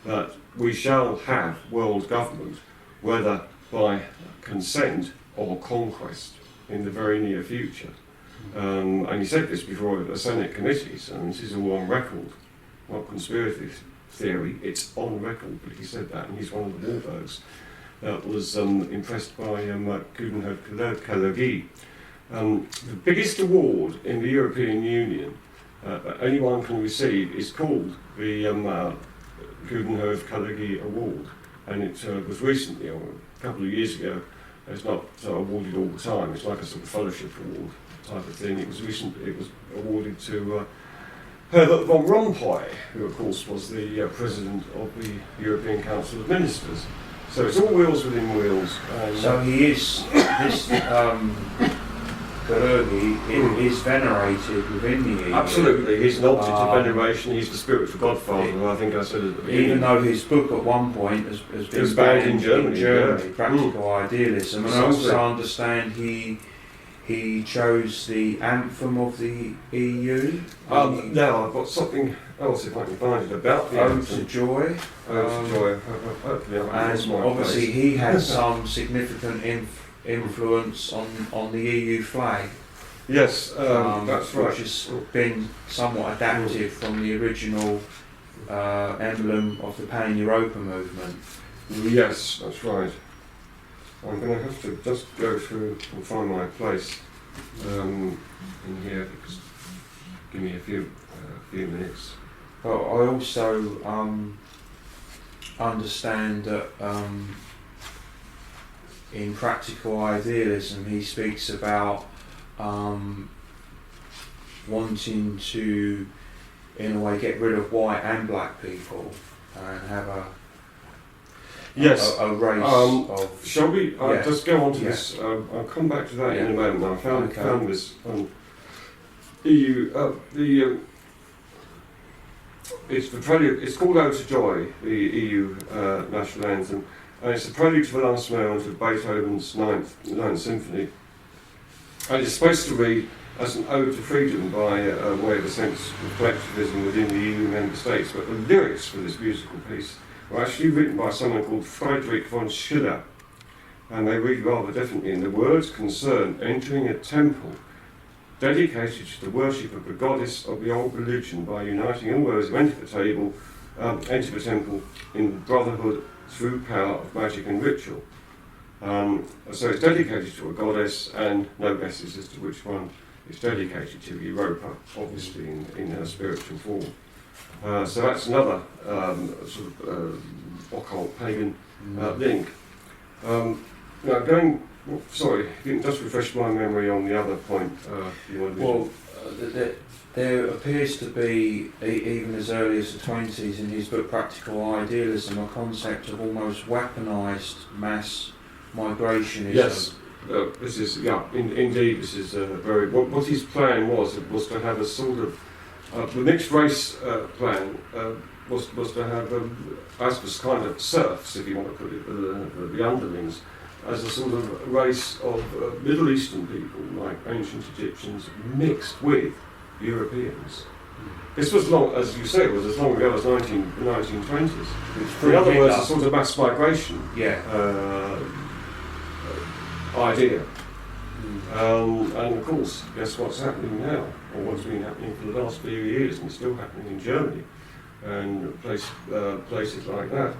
Speaker 2: that we shall have world government, whether by consent or conquest, in the very near future. And he said this before a Senate committee, and this is all on record, not conspiracy theory, it's on record, but he said that, and he's one of the Warburgs that was impressed by Gudenhof Caligari. The biggest award in the European Union that anyone can receive is called the Gudenhof Caligari Award, and it was recently, a couple of years ago. It's not awarded all the time, it's like a sort of fellowship award type of thing. It was awarded to Herbert von Rompuy, who of course was the president of the European Council of Ministers. So it's all wheels within wheels.
Speaker 1: So he is, this Caligari is venerated within the EU.
Speaker 2: Absolutely, he's an object of veneration, he's the spiritual godfather, I think I said at the beginning.
Speaker 1: Even though his book at one point has been
Speaker 2: banned in Germany,
Speaker 1: Practical Idealism, and I also understand he chose the anthem of the EU.
Speaker 2: Now I've got something else, if I can find it, about the
Speaker 1: Ode to Joy.
Speaker 2: Ode to Joy.
Speaker 1: And obviously he had some significant influence on the EU flag.
Speaker 2: Yes, that's right.
Speaker 1: Which has been somewhat adapted from the original emblem of the Pan-Europa movement.
Speaker 2: Yes, that's right. I'm going to have to just go through and find my place in here, because give me a few minutes.
Speaker 1: But I also understand that in Practical Idealism he speaks about wanting to, in a way, get rid of white and black people and have a race of...
Speaker 2: Shall we just go on to this? I'll come back to that in a moment. I found this EU... it's called Ode to Joy, the EU national anthem, and it's the prelude to the last movement of Beethoven's Ninth Symphony. And it's supposed to read as an ode to freedom by way of a sense of collectivism within the EU member states. But the lyrics for this musical piece were actually written by someone called Friedrich von Schiller, and they read rather differently. And the words concern entering a temple dedicated to the worship of the goddess of the old religion by uniting all those who enter the temple in brotherhood through power of magic and ritual. So it's dedicated to a goddess, and no guesses as to which one it's dedicated to. Europa, obviously, in her spiritual form. So that's another sort of occult pagan link. now going. Sorry, if you can just refresh my memory on the other point you wanted to
Speaker 1: Well, there appears to be, even as early as the 20s in his book Practical Idealism, a concept of almost weaponised mass migrationism.
Speaker 2: Yes, this is, indeed, this is very, what his plan was to have a sort of, the mixed race plan was to have, as was kind of serfs, if you want to put it, the underlings, as a sort of race of Middle Eastern people, like ancient Egyptians, mixed with Europeans. This was long, as you say, it was as long ago as 1920s. In other words, a sort of mass migration idea. And of course, guess what's happening now, or what's been happening for the last few years, and it's still happening in Germany and places like that.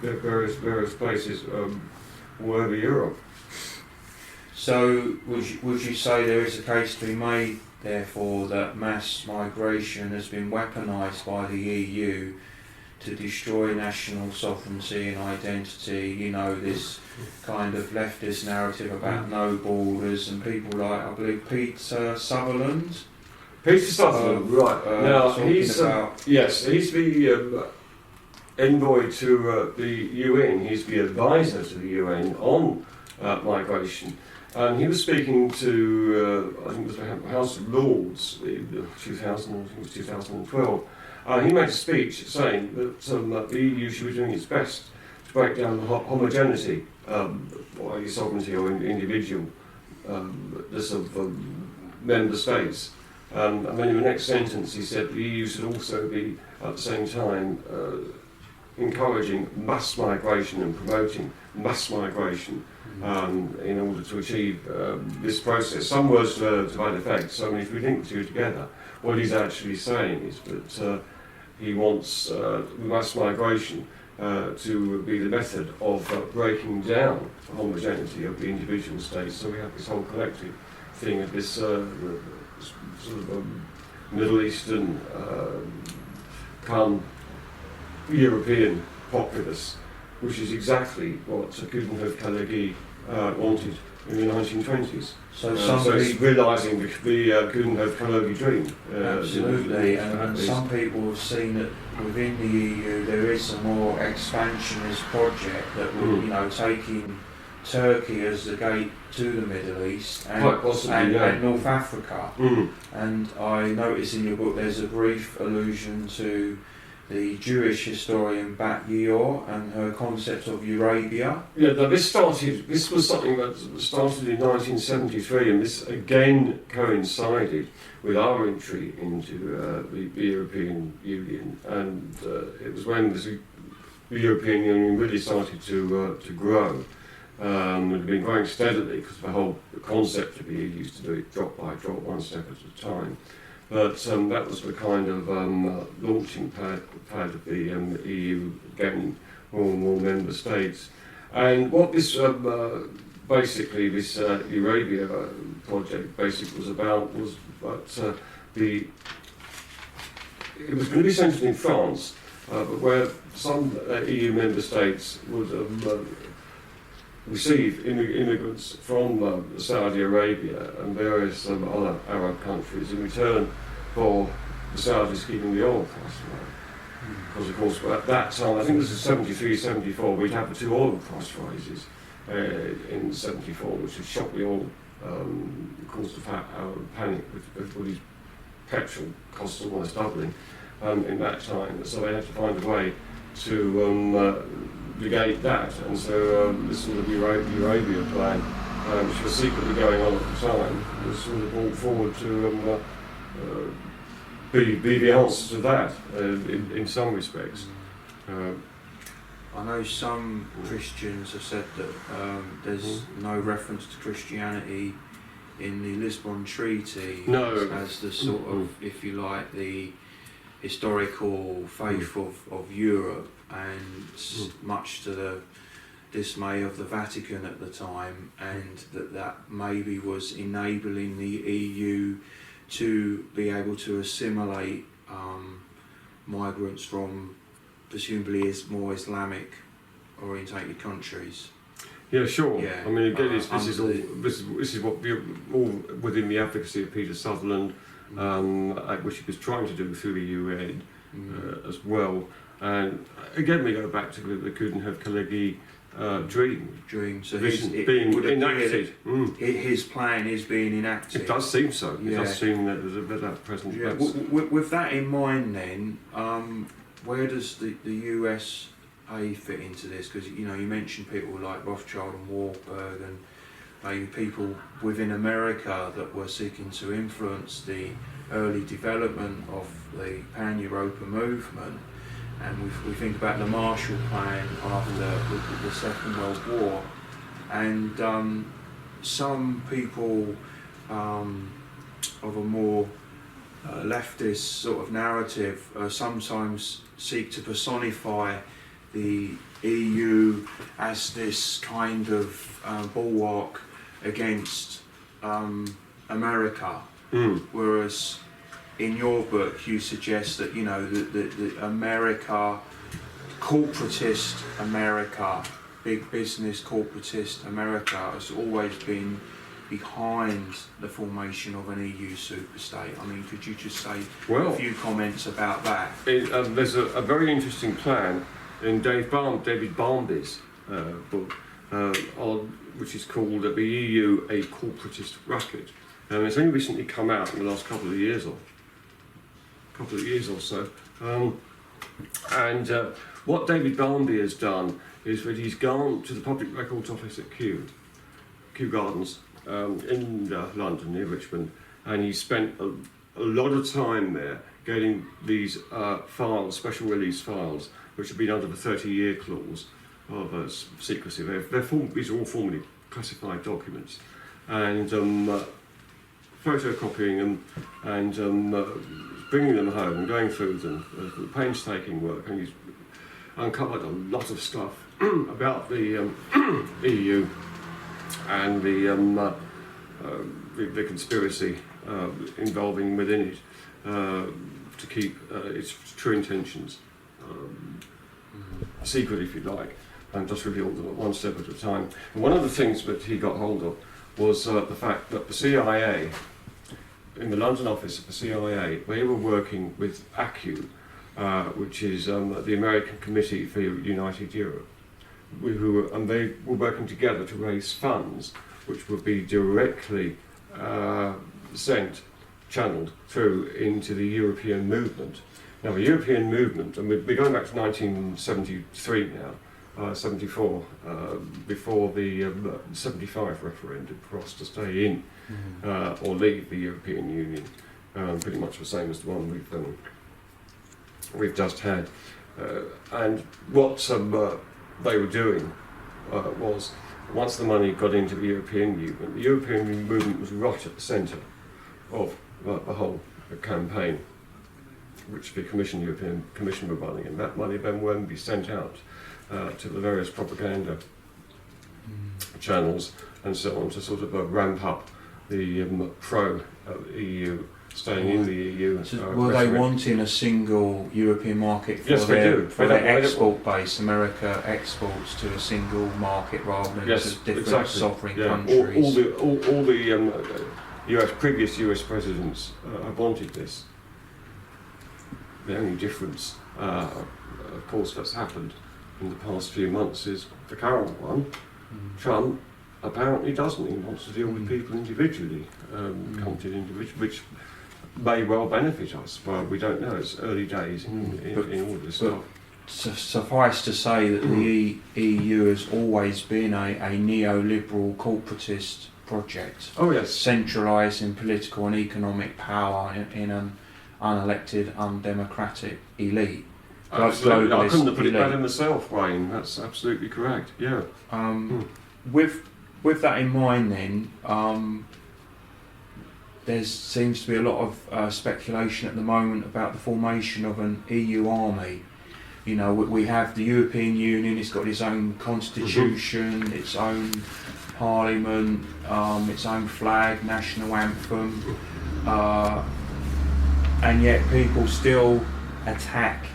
Speaker 2: Various places all over Europe.
Speaker 1: So would you say there is a case to be made, therefore, that mass migration has been weaponised by the EU to destroy national sovereignty and identity? You know, this kind of leftist narrative about no borders, and people like, I believe, Peter Sutherland.
Speaker 2: Peter Sutherland, right. Now, he's the envoy to the UN. He's the advisor to the UN on migration. And he was speaking to, I think it was the House of Lords in 2012. He made a speech saying that the EU should be doing its best to break down the homogeneity, or sovereignty or individual, of member states. And then in the next sentence he said the EU should also be, at the same time, encouraging mass migration and promoting mass migration in order to achieve this process. Some words to that effect. So if we link the two together, what he's actually saying is that he wants mass migration to be the method of breaking down the homogeneity of the individual states. So we have this whole collective thing of this sort of Middle Eastern European populace, which is exactly what Coudenhove-Kalergi wanted in the 1920s.
Speaker 1: So
Speaker 2: it's realising the Coudenhove-Kalergi dream.
Speaker 1: Absolutely, and some people have seen that within the EU there is a more expansionist project that will, taking Turkey as the gate to the Middle East and North Africa. And I notice in your book there's a brief allusion to the Jewish historian Bat Yeor and her concept of Eurabia. Yeah,
Speaker 2: this was something that started in 1973, and this again coincided with our entry into the European Union, and it was when the European Union really started to grow. It had been growing steadily because the whole concept of the EU used to do it drop by drop, one step at a time. But that was the kind of launching pad of the EU gaining more and more member states. And what this basically this Eurabia project basically was about was that it was going to be centred in France, but where some EU member states would receive immigrants from Saudi Arabia and various other Arab countries in return for the Saudis keeping the oil price low. Because of course at that time, I think this is 73, 74, we'd had the two oil price rises in 74, which had shocked the oil, caused a panic with all these petrol costs almost doubling in that time. So they had to find a way to negate that, and so this sort of Eurabia plan, which was secretly going on at the time, was sort of brought forward to be the answer to that in some respects.
Speaker 1: I know some Christians have said that there's no reference to Christianity in the Lisbon Treaty as the sort of, if you like, the historical faith of Europe, and much to the dismay of the Vatican at the time, and that maybe was enabling the EU to be able to assimilate migrants from presumably more Islamic orientated countries.
Speaker 2: Yeah, sure.
Speaker 1: Yeah.
Speaker 2: I mean, again, this is what all within the advocacy of Peter Sutherland, which he was trying to do through the UN as well. And again, we go back to the Coudenhove-Kalergi dream.
Speaker 1: So
Speaker 2: vision being enacted.
Speaker 1: His plan is being enacted.
Speaker 2: It does seem so.
Speaker 1: Yeah.
Speaker 2: It does seem that there's a bit of that present.
Speaker 1: Yeah. With that in mind, then, where does the USA fit into this? Because you mentioned people like Rothschild and Warburg, and maybe people within America that were seeking to influence the early development of the Pan-European movement. And we think about the Marshall Plan after the Second World War, and some people of a more leftist sort of narrative sometimes seek to personify the EU as this kind of bulwark against America, whereas in your book you suggest that the America, corporatist America, big business corporatist America has always been behind the formation of an EU superstate. I mean, could you just say a few comments about that?
Speaker 2: There's a very interesting plan in David Barmby's book, which is called The EU, a Corporatist Racket. And it's only recently come out in the last couple of years or so. What David Barmby has done is that he's gone to the Public Records Office at Kew Gardens in London, near Richmond, and he spent a lot of time there getting these files, special release files, which have been under the 30-year clause of secrecy. These are all formally classified documents, and photocopying them and bringing them home and going through them, painstaking work, and he's uncovered a lot of stuff about the EU and the conspiracy involving within it to keep its true intentions secret, if you like, and just reveal them at one step at a time. And one of the things that he got hold of was the fact that the CIA, in the London office of the CIA, they were working with ACU, which is the American Committee for United Europe, and they were working together to raise funds which would be directly channeled through into the European movement. Now, the European movement, and we're going back to 1973 now, 74, before the 75 referendum for us to stay in or leave the European Union, pretty much the same as the one we've just had. And what they were doing was, once the money got into the European movement was right at the centre of the whole campaign, which the European Commission were running, and that money then won't be sent out to the various propaganda channels and so on to sort of ramp up the pro-EU, staying in the EU.
Speaker 1: Were they wanting a single European market for their export base? America exports to a single market rather than to different sovereign countries.
Speaker 2: All the previous US presidents have wanted this. The only difference, of course, that's happened in the past few months is the current one. Trump apparently doesn't. He wants to deal with people individually, counted individually, which may well benefit us, but we don't know. It's early days in all of this stuff.
Speaker 1: Suffice to say that the EU has always been a neoliberal corporatist project.
Speaker 2: Oh yes,
Speaker 1: centralising political and economic power in an unelected, undemocratic elite.
Speaker 2: Absolutely, I couldn't have put it better myself, Wayne. That's absolutely correct. Yeah.
Speaker 1: With that in mind, then, there seems to be a lot of speculation at the moment about the formation of an EU army. You know, we have the European Union. It's got its own constitution, its own parliament, its own flag, national anthem, and yet people still attack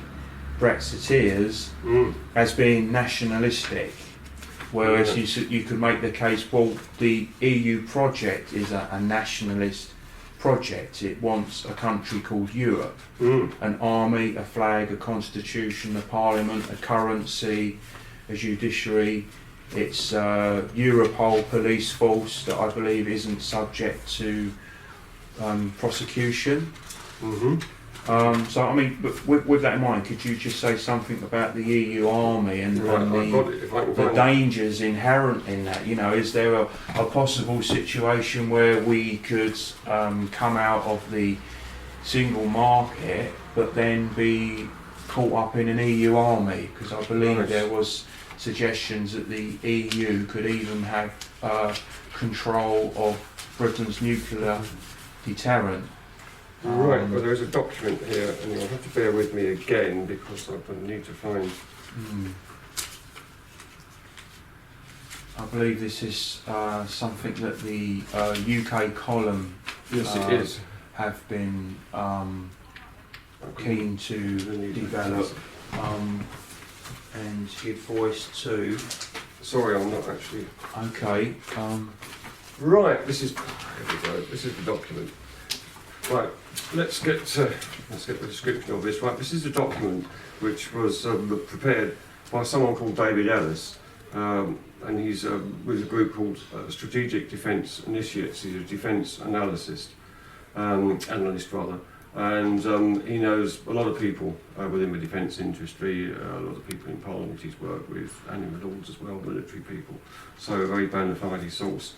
Speaker 1: Brexiteers as being nationalistic, whereas you could make the case, well, the EU project is a nationalist project. It wants a country called Europe, an army, a flag, a constitution, a parliament, a currency, a judiciary. It's Europol police force that I believe isn't subject to prosecution. So I mean, but with that in mind, could you just say something about the EU army and the dangers inherent in that? You know, is there a possible situation where we could come out of the single market but then be caught up in an EU army? Because I believe there was suggestions that the EU could even have control of Britain's nuclear deterrent.
Speaker 2: Right, well, there's a document here, and you'll have to bear with me again because I need to find.
Speaker 1: I believe this is something that the UK column
Speaker 2: it is.
Speaker 1: Have been keen to develop and give voice to.
Speaker 2: Sorry, I'm not actually.
Speaker 1: Okay.
Speaker 2: Right, here we go. This is the document. Right, let's get the description of this. Right, this is a document which was prepared by someone called David Ellis, and he's with a group called Strategic Defence Initiates. He's a defence analyst rather, and he knows a lot of people within the defence industry, a lot of people in Parliament he's worked with, and in the Lords as well, military people. So a very bona fide source.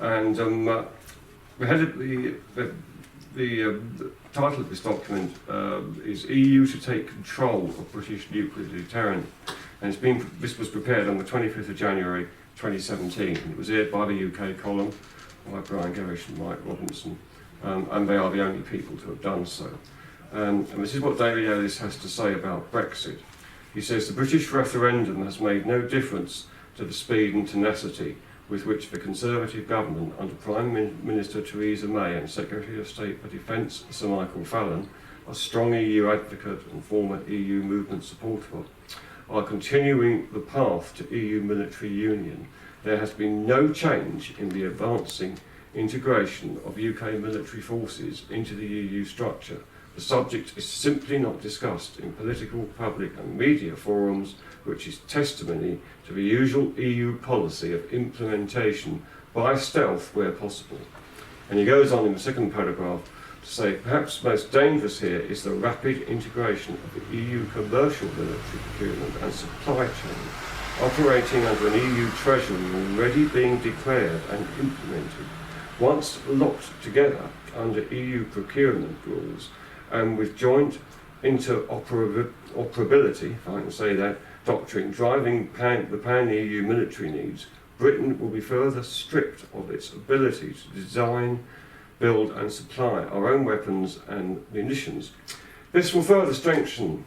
Speaker 2: And we had the title of this document is EU to take control of British nuclear deterrent, and this was prepared on the 25th of January 2017. It was aired by the UK column by Brian Gerrish and Mike Robinson, and they are the only people to have done so. And this is what David Ellis has to say about Brexit. He says the British referendum has made no difference to the speed and tenacity with which the Conservative government under Prime Minister Theresa May and Secretary of State for Defence Sir Michael Fallon, a strong EU advocate and former EU movement supporter, are continuing the path to EU military union. There has been no change in the advancing integration of UK military forces into the EU structure. The subject is simply not discussed in political, public and media forums, which is testimony to the usual EU policy of implementation by stealth where possible. And he goes on in the second paragraph to say, perhaps most dangerous here is the rapid integration of the EU commercial military procurement and supply chain, operating under an EU treasury already being declared and implemented. Once locked together under EU procurement rules and with joint interoperability, if I can say that, doctrine driving the pan-EU military needs, Britain will be further stripped of its ability to design, build and supply our own weapons and munitions. This will further strengthen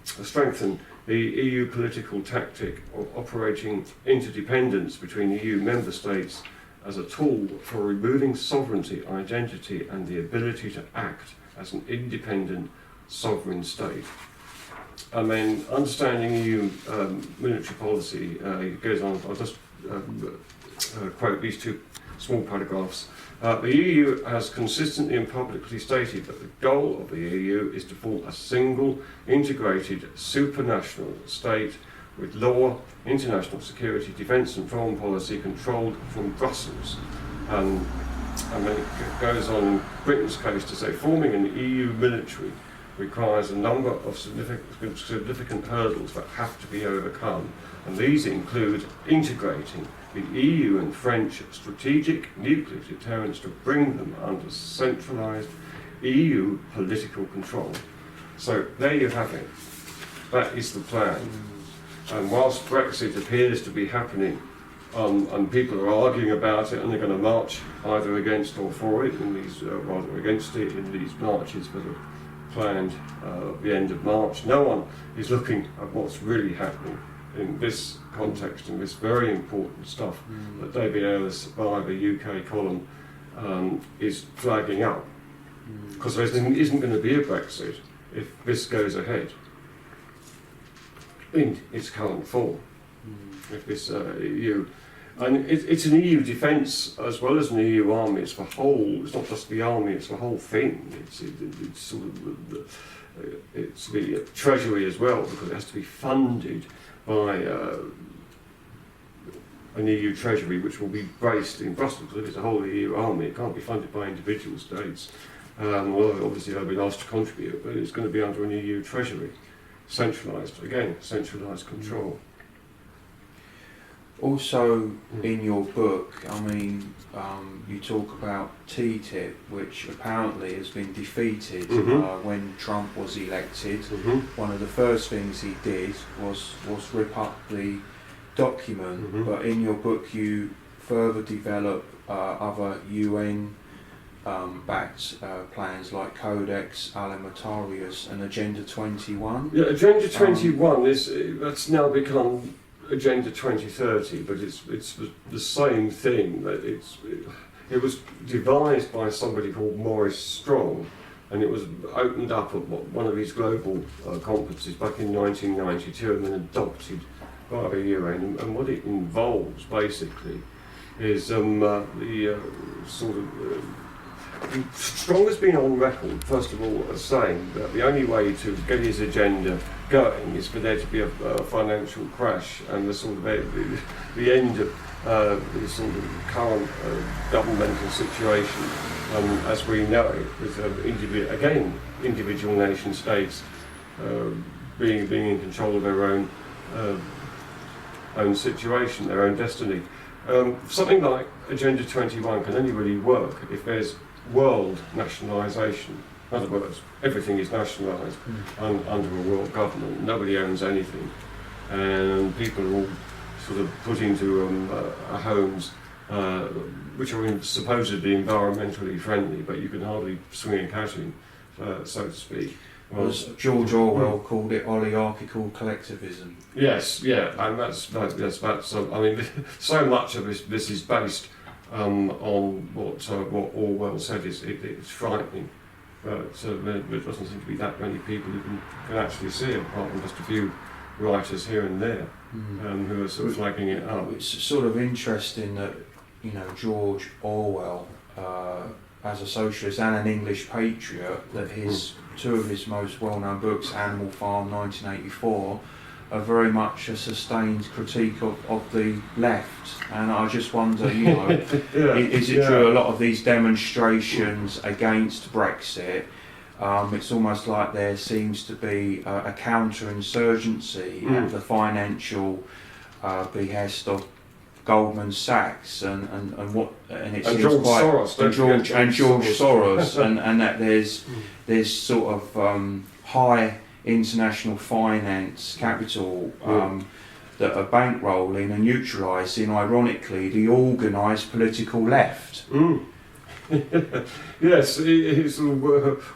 Speaker 2: the EU political tactic of operating interdependence between EU member states as a tool for removing sovereignty, identity and the ability to act as an independent sovereign state. I mean, understanding EU military policy, it goes on, I'll just quote these two small paragraphs. The EU has consistently and publicly stated that the goal of the EU is to form a single, integrated, supranational state with law, international security, defence and foreign policy controlled from Brussels. And then it goes on in Britain's case to say forming an EU military requires a number of significant hurdles that have to be overcome, and these include integrating the EU and French strategic nuclear deterrents to bring them under centralised EU political control. So there you have it. That is the plan. And whilst Brexit appears to be happening, and people are arguing about it, and they're going to march either against or for it in these, rather against it in these marches that are planned at the end of March. No one is looking at what's really happening in this context, in this very important stuff that David Ellis via the UK column is flagging up. Because there isn't going to be a Brexit if this goes ahead. in its current form. If this EU, and it's an EU defence as well as an EU army. It's the whole. It's not just the army. It's the whole thing. It's sort of it's the treasury as well, because it has to be funded by an EU treasury, which will be based in Brussels. Because if it's a whole EU army, it can't be funded by individual states. Well, obviously they'll be asked to contribute, but it's going to be under an EU treasury, centralised control.
Speaker 1: Also, in your book, I mean, you talk about TTIP, which apparently has been defeated when Trump was elected. One of the first things he did was rip up the document, but in your book you further develop other UN backed plans like Codex Alimentarius and Agenda 21.
Speaker 2: Yeah, Agenda 21 that's now become Agenda 2030, but it's the same thing. That it was devised by somebody called Maurice Strong, and it was opened up at one of these global conferences back in 1992 and then adopted by the UN. And what it involves basically is the sort of Strong has been on record, first of all, as saying that the only way to get his agenda going is for there to be a financial crash and the sort of the end of the sort of current governmental situation as we know it, with individual nation states being in control of their own situation, their own destiny. Something like Agenda 21 can only really work if there's world nationalisation. In other words, everything is nationalised under a world government. Nobody owns anything, and people are all sort of put into homes which are supposedly environmentally friendly, but you can hardly swing a cat in, so to speak.
Speaker 1: Well, as George Orwell called it, oligarchical collectivism.
Speaker 2: Yes, yeah, and that's I mean, so much of this is based on what Orwell said. It's frightening, but there doesn't seem to be that many people who can actually see it, apart from just a few writers here and there who are sort of flagging it up.
Speaker 1: It's sort of interesting that George Orwell, as a socialist and an English patriot, that two of his most well-known books, Animal Farm 1984, are very much a sustained critique of the left. And I just wonder, is it true a lot of these demonstrations against Brexit, it's almost like there seems to be a counter-insurgency at the financial behest of Goldman Sachs and
Speaker 2: George
Speaker 1: Soros and that there's sort of high international finance capital that are bankrolling and neutralising, ironically, the organised political left.
Speaker 2: Yes, it's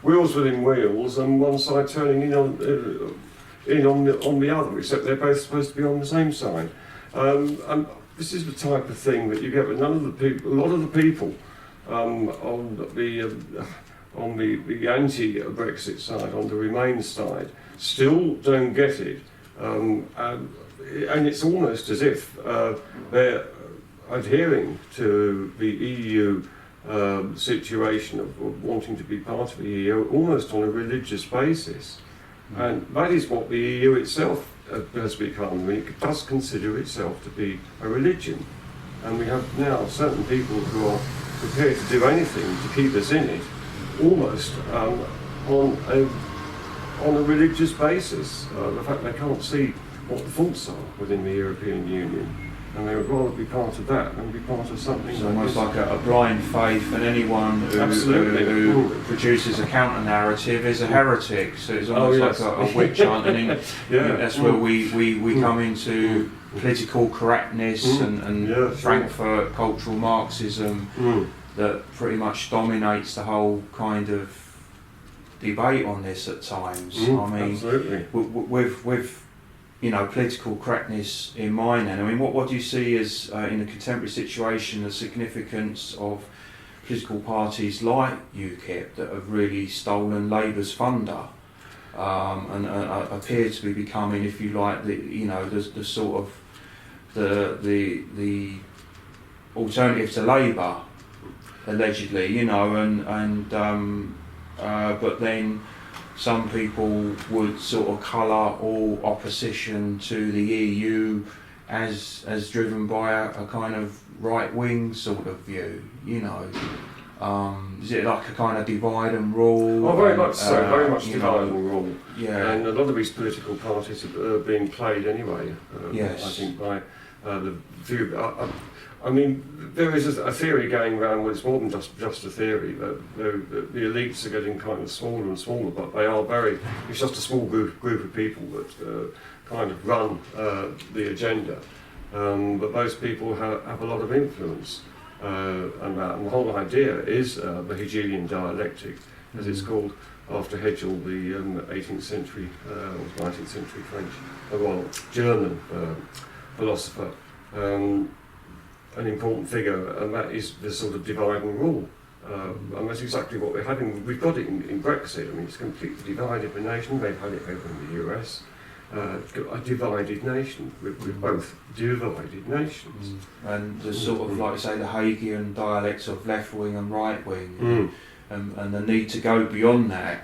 Speaker 2: wheels within wheels, and one side turning in on the other, except they're both supposed to be on the same side. And this is the type of thing that you get with a lot of the people on the anti-Brexit side, on the Remain side, still don't get it, and it's almost as if they're adhering to the EU situation of wanting to be part of the EU almost on a religious basis, and that is what the EU itself has become. I mean, it does consider itself to be a religion, and we have now certain people who are prepared to do anything to keep us in it, almost on a religious basis. The fact they can't see what the faults are within the European Union, and they would rather be part of that than be part of something.
Speaker 1: It's almost like a blind faith, and anyone who produces a counter narrative is a heretic. So it's almost like a witch hunt, and that's where we come into political correctness and Frankfurt cultural Marxism that pretty much dominates the whole kind of debate on this at times. I mean, with political correctness in mind, then, I mean, what do you see as, in a contemporary situation, the significance of political parties like UKIP that have really stolen Labour's thunder? and appear to be becoming, if you like, the sort of the alternative to Labour, allegedly, but then some people would sort of colour all opposition to the EU as driven by a kind of right-wing sort of view, Is it like a kind of divide and rule?
Speaker 2: Oh, very much so, very much divide and rule.
Speaker 1: Yeah.
Speaker 2: And a lot of these political parties are being played anyway,
Speaker 1: Yes.
Speaker 2: I think, by the view. I mean, there is a theory going around, well, it's more than just a theory, that the elites are getting kind of smaller and smaller, but they are it's just a small group of people that kind of run the agenda. But those people have a lot of influence. And the whole idea is the Hegelian dialectic, as it's called, after Hegel, the 18th century or 19th century French, German philosopher, an important figure, and that is the sort of divide and rule. And that's exactly what we're having. We've got it in Brexit. I mean, it's completely divided the nation. They've had it over in the US. A divided nation with both divided nations.
Speaker 1: And the sort of, like I say, the Hegelian dialects of left wing and right wing, and the need to go beyond that,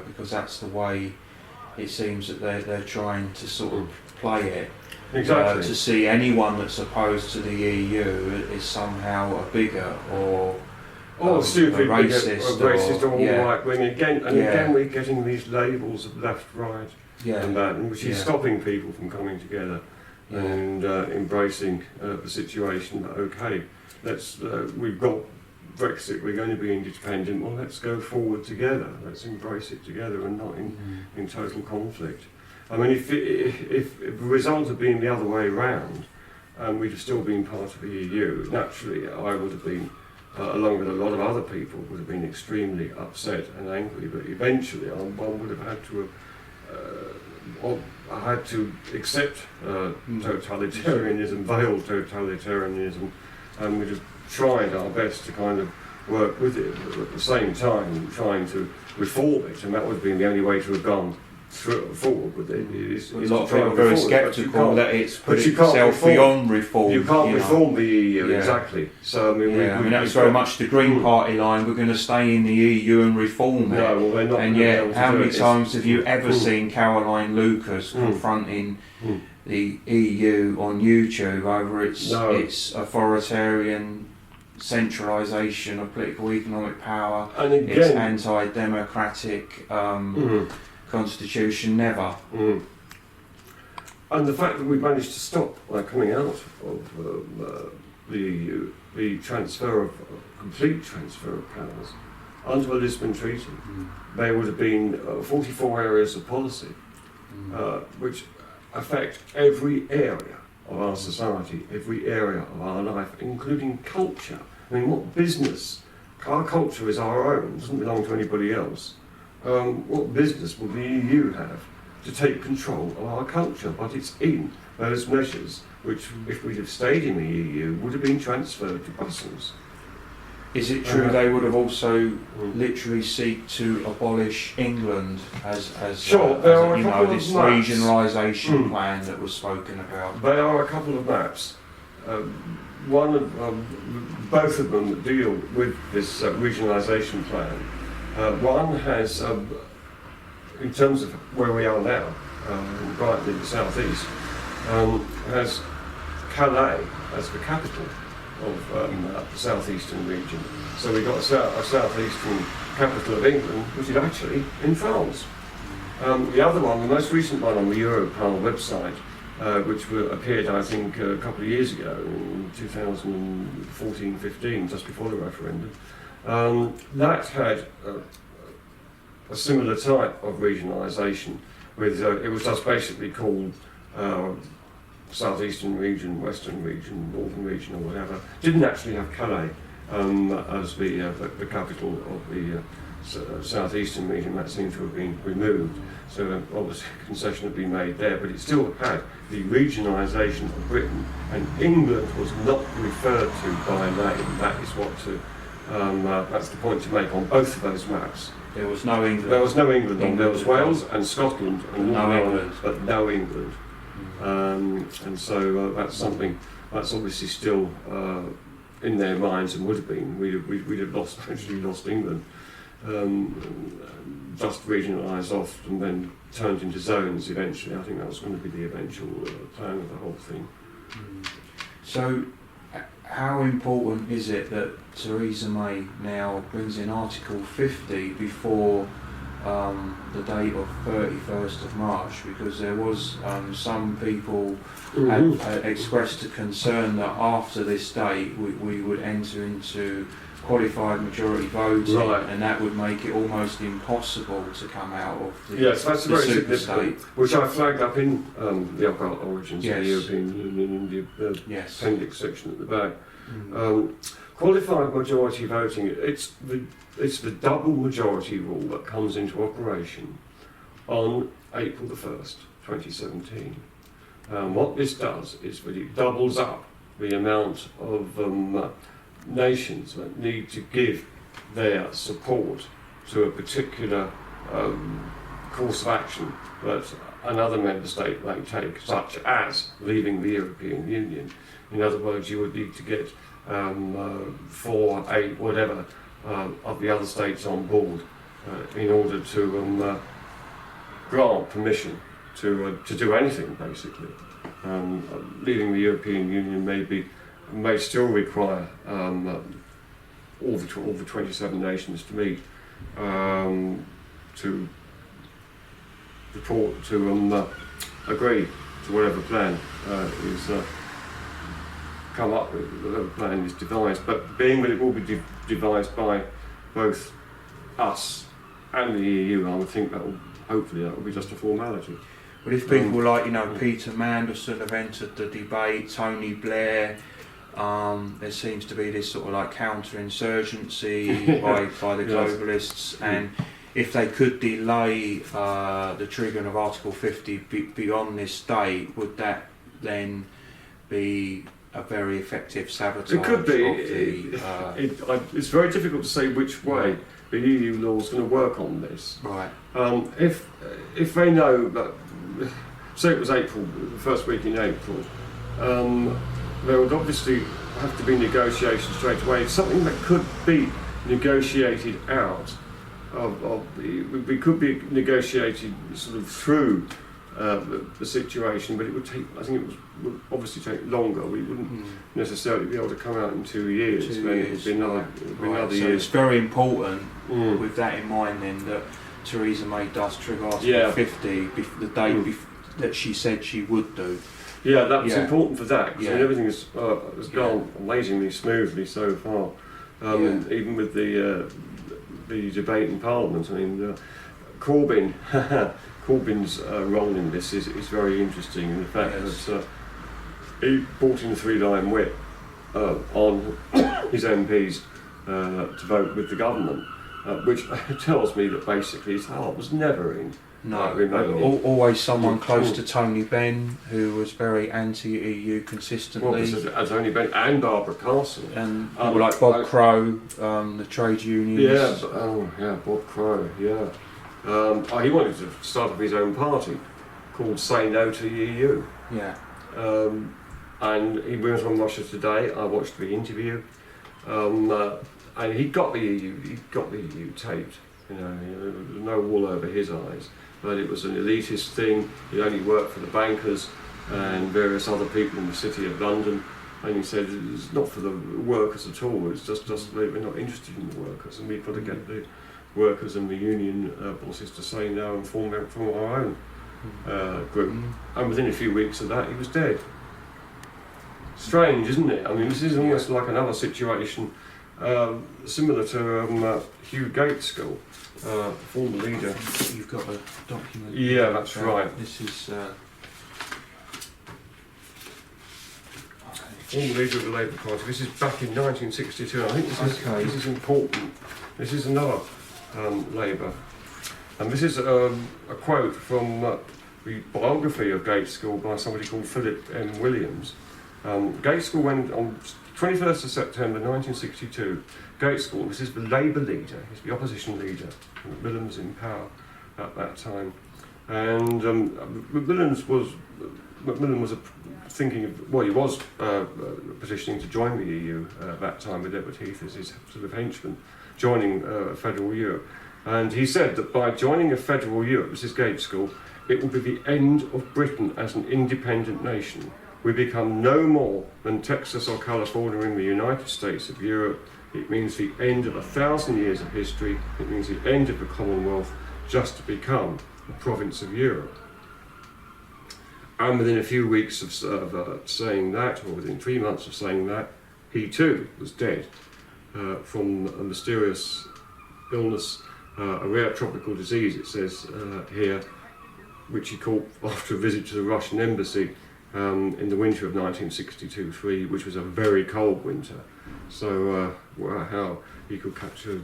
Speaker 1: because that's the way it seems that they're trying to sort of play it.
Speaker 2: Exactly.
Speaker 1: To see anyone that's opposed to the EU is somehow a bigot or
Speaker 2: stupid,
Speaker 1: racist,
Speaker 2: or right wing. Again, we're getting these labels of left, right, and that, which is stopping people from coming together and embracing the situation. Okay, we've got Brexit. We're going to be independent. Well, let's go forward together. Let's embrace it together and not in total conflict. I mean, if the result had been the other way around, and we'd have still been part of the EU, naturally, I would have been, along with a lot of other people, would have been extremely upset and angry. But eventually, one would have had to accept totalitarianism, veiled totalitarianism, and we'd have tried our best to kind of work with it, but at the same time trying to reform it, and that would have been the only way to have gone forward with it.
Speaker 1: A lot of people are very sceptical that it's put itself beyond reform.
Speaker 2: You can't reform the EU, exactly. So I mean,
Speaker 1: that's very much the Green Party line. We're going to stay in the EU and reform it.
Speaker 2: No, well, they're not.
Speaker 1: And yet, how many times have you ever seen Caroline Lucas confronting the EU on YouTube over its authoritarian centralisation of political economic power,
Speaker 2: and again,
Speaker 1: its anti-democratic constitution? Never.
Speaker 2: And the fact that we managed to stop, coming out of the EU, the complete transfer of powers under the Lisbon Treaty, there would have been 44 areas of policy which affect every area of our society, every area of our life, including culture. I mean, what business? Our culture is our own, it doesn't belong to anybody else. What business would the EU have to take control of our culture? But it's in those measures which, if we'd have stayed in the EU, would have been transferred to Brussels.
Speaker 1: Is it true they would have also literally seek to abolish England as this regionalisation plan that was spoken about?
Speaker 2: There are a couple of maps. Both of them that deal with this regionalisation plan. One has, in terms of where we are now, right in the southeast, has Calais as the capital of the southeastern region. So we've got a southeastern capital of England, which is actually in France. The other one, the most recent one on the Europol website, which appeared, I think, a couple of years ago, in 2014-15, just before the referendum, that had a similar type of regionalisation. It was just basically called Southeastern region, Western region, Northern region, or whatever. Didn't actually have Calais as the capital of the Southeastern region. That seemed to have been removed. So obviously a concession had been made there, but it still had the regionalisation of Britain, and England was not referred to by name. That is what That's the point to make on both of those maps.
Speaker 1: There was no England.
Speaker 2: There was no England. There was Wales and Scotland and
Speaker 1: no England,
Speaker 2: but no England. And so that's something that's obviously still in their minds, and would have been. We'd have actually lost England, just regionalised off and then turned into zones eventually. I think that was going to be the eventual plan of the whole thing.
Speaker 1: So, how important is it that Theresa May now brings in Article 50 before the date of 31st of March? Because there was some people had expressed a concern that after this date we would enter into qualified majority voting,
Speaker 2: right,
Speaker 1: and that would make it almost impossible to come out of the
Speaker 2: yes, that's
Speaker 1: the
Speaker 2: very
Speaker 1: super
Speaker 2: significant,
Speaker 1: state.
Speaker 2: which I flagged up in the Occult Origins of
Speaker 1: Yes.
Speaker 2: the European Union in the
Speaker 1: Yes.
Speaker 2: appendix section at the back. Qualified majority voting, it's the double majority rule that comes into operation on April the 1st, 2017. What this does is that it doubles up the amount of nations that need to give their support to a particular course of action that another member state may take, such as leaving the European Union. In other words, you would need to get 4, 8, whatever of the other states on board in order to grant permission to do anything, basically. Leaving the European Union may still require all the 27 nations to meet to report to agree to whatever plan is come up with, whatever plan is devised. But being that it will be devised by both us and the EU, I would think hopefully that will be just a formality.
Speaker 1: But if people like, Peter Mandelson have entered the debate, Tony Blair, there seems to be this sort of like counter-insurgency by the globalists, and if they could delay the triggering of Article 50 beyond this date, would that then be a very effective sabotage?
Speaker 2: It could be. It's very difficult to say which way the EU law is going to work on this.
Speaker 1: Right.
Speaker 2: If they know that, say it was April, the first week in April, there would obviously have to be negotiations straight away. It's something that could be negotiated out we could be negotiated sort of through the situation, but it would take. I think it would obviously take longer. We wouldn't necessarily be able to come out in 2 years. It would be another year.
Speaker 1: It's very important with that in mind then that Theresa May does trigger Article 50 the day that she said she would do.
Speaker 2: Yeah, that's important for that. Because everything has gone amazingly smoothly so far. Even with the debate in Parliament, I mean, Corbyn's role in this is very interesting in the fact that he brought in a 3-line whip on his MPs to vote with the government, which tells me that basically his heart was never in.
Speaker 1: Always someone close to Tony Benn, who was very anti-EU consistently.
Speaker 2: Well, Tony Benn and Barbara Castle.
Speaker 1: And people like Bob Crow, the trade unions.
Speaker 2: Bob Crow, he wanted to start up his own party called Say No to the EU.
Speaker 1: Yeah.
Speaker 2: And he went on Russia Today. I watched the interview. And he got the EU taped. No wool over his eyes. But it was an elitist thing. He only worked for the bankers and various other people in the City of London. And he said it's not for the workers at all. It's just we're not interested in the workers, and we've got to get the workers and the union bosses to say no and form our own group. And within a few weeks of that, he was dead. Strange, isn't it? I mean, this is almost like another situation similar to Hugh Gaitskell, former leader.
Speaker 1: You've got a document.
Speaker 2: Yeah, that's right.
Speaker 1: This is
Speaker 2: former leader of the Labour Party. This is back in 1962. I think this is important. This is another Labour, and this is a quote from the biography of Gaitskell by somebody called Philip M. Williams. Gaitskell went on 21st of September 1962, Gatescourt, this is the Labour leader, he's the opposition leader, Macmillan was in power at that time. And Macmillan was thinking of, well, he was petitioning to join the EU at that time with Edward Heath as his sort of henchman, joining Federal Europe. And he said that by joining a Federal Europe, this is Gatescourt, it will be the end of Britain as an independent nation. We become no more than Texas or California in the United States of Europe. It means the end of 1,000 years of history. It means the end of the Commonwealth, just to become a province of Europe. And within a few weeks of saying that, or within 3 months of saying that, he too was dead from a mysterious illness, a rare tropical disease, it says here, which he caught after a visit to the Russian embassy in the winter of 1962-3, which was a very cold winter. So how he could catch a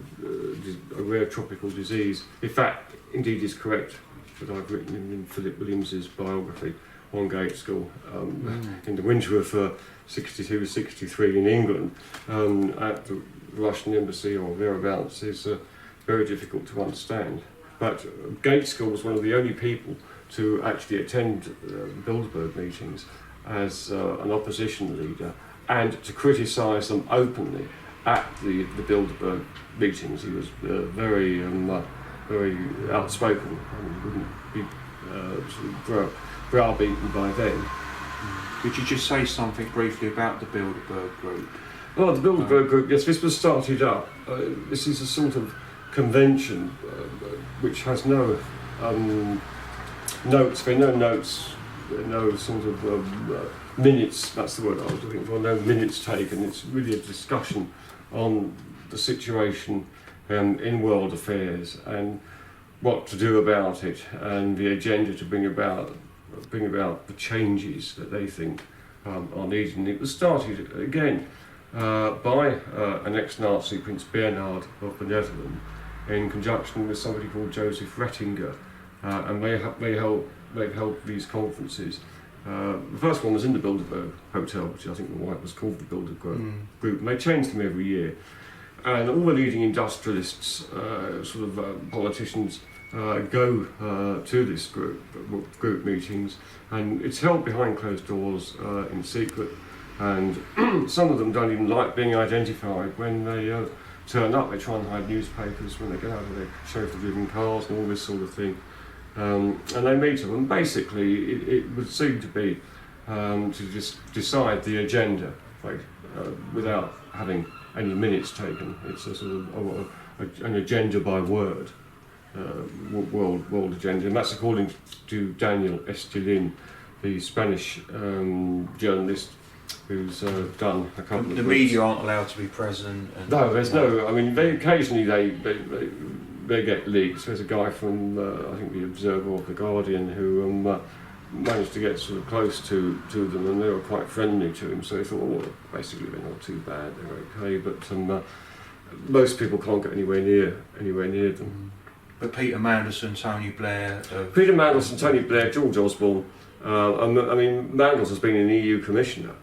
Speaker 2: rare tropical disease, if that indeed is correct, that I've written in Philip Williams's biography on Gatescourt, in the winter of 62-63 in England, at the Russian embassy or thereabouts, is very difficult to understand. But Gatescourt was one of the only people to actually attend Bilderberg meetings as an opposition leader and to criticise them openly at the Bilderberg meetings. He was very outspoken and he wouldn't be sort of browbeaten by them.
Speaker 1: Could you just say something briefly about the Bilderberg group?
Speaker 2: Oh, the Bilderberg group, yes, this was started up. This is a sort of convention which has no notes, there are no notes, no sort of minutes, that's the word I was looking for, no minutes taken. It's really a discussion on the situation in world affairs and what to do about it and the agenda to bring about the changes that they think are needed. And it was started again by an ex-Nazi, Prince Bernhard of the Netherlands, in conjunction with somebody called Joseph Rettinger, and they've held these conferences. The first one was in the Bilderberg Hotel, which I think was called the Bilderberg Group, and they changed them every year. And all the leading industrialists, politicians, go to this group meetings, and it's held behind closed doors in secret. And some of them don't even like being identified when they turn up. They try and hide newspapers when they get out of their chauffeur-driven cars and all this sort of thing. And they meet them, and basically it would seem to be to just decide the agenda, right, without having any minutes taken. It's a sort of an agenda by word, world agenda, and that's according to Daniel Estelin, the Spanish journalist who's done a couple of
Speaker 1: the
Speaker 2: books.
Speaker 1: media aren't allowed to be present. And
Speaker 2: no, there's no. I mean, occasionally they get leaks. There's a guy from I think the Observer or the Guardian who managed to get sort of close to them, and they were quite friendly to him. So he thought, well, basically they're not too bad, they're okay. But most people can't get anywhere near them.
Speaker 1: But Peter Mandelson, Tony Blair.
Speaker 2: Peter Mandelson, Tony Blair, George Osborne. I mean, Mandels has been an EU commissioner.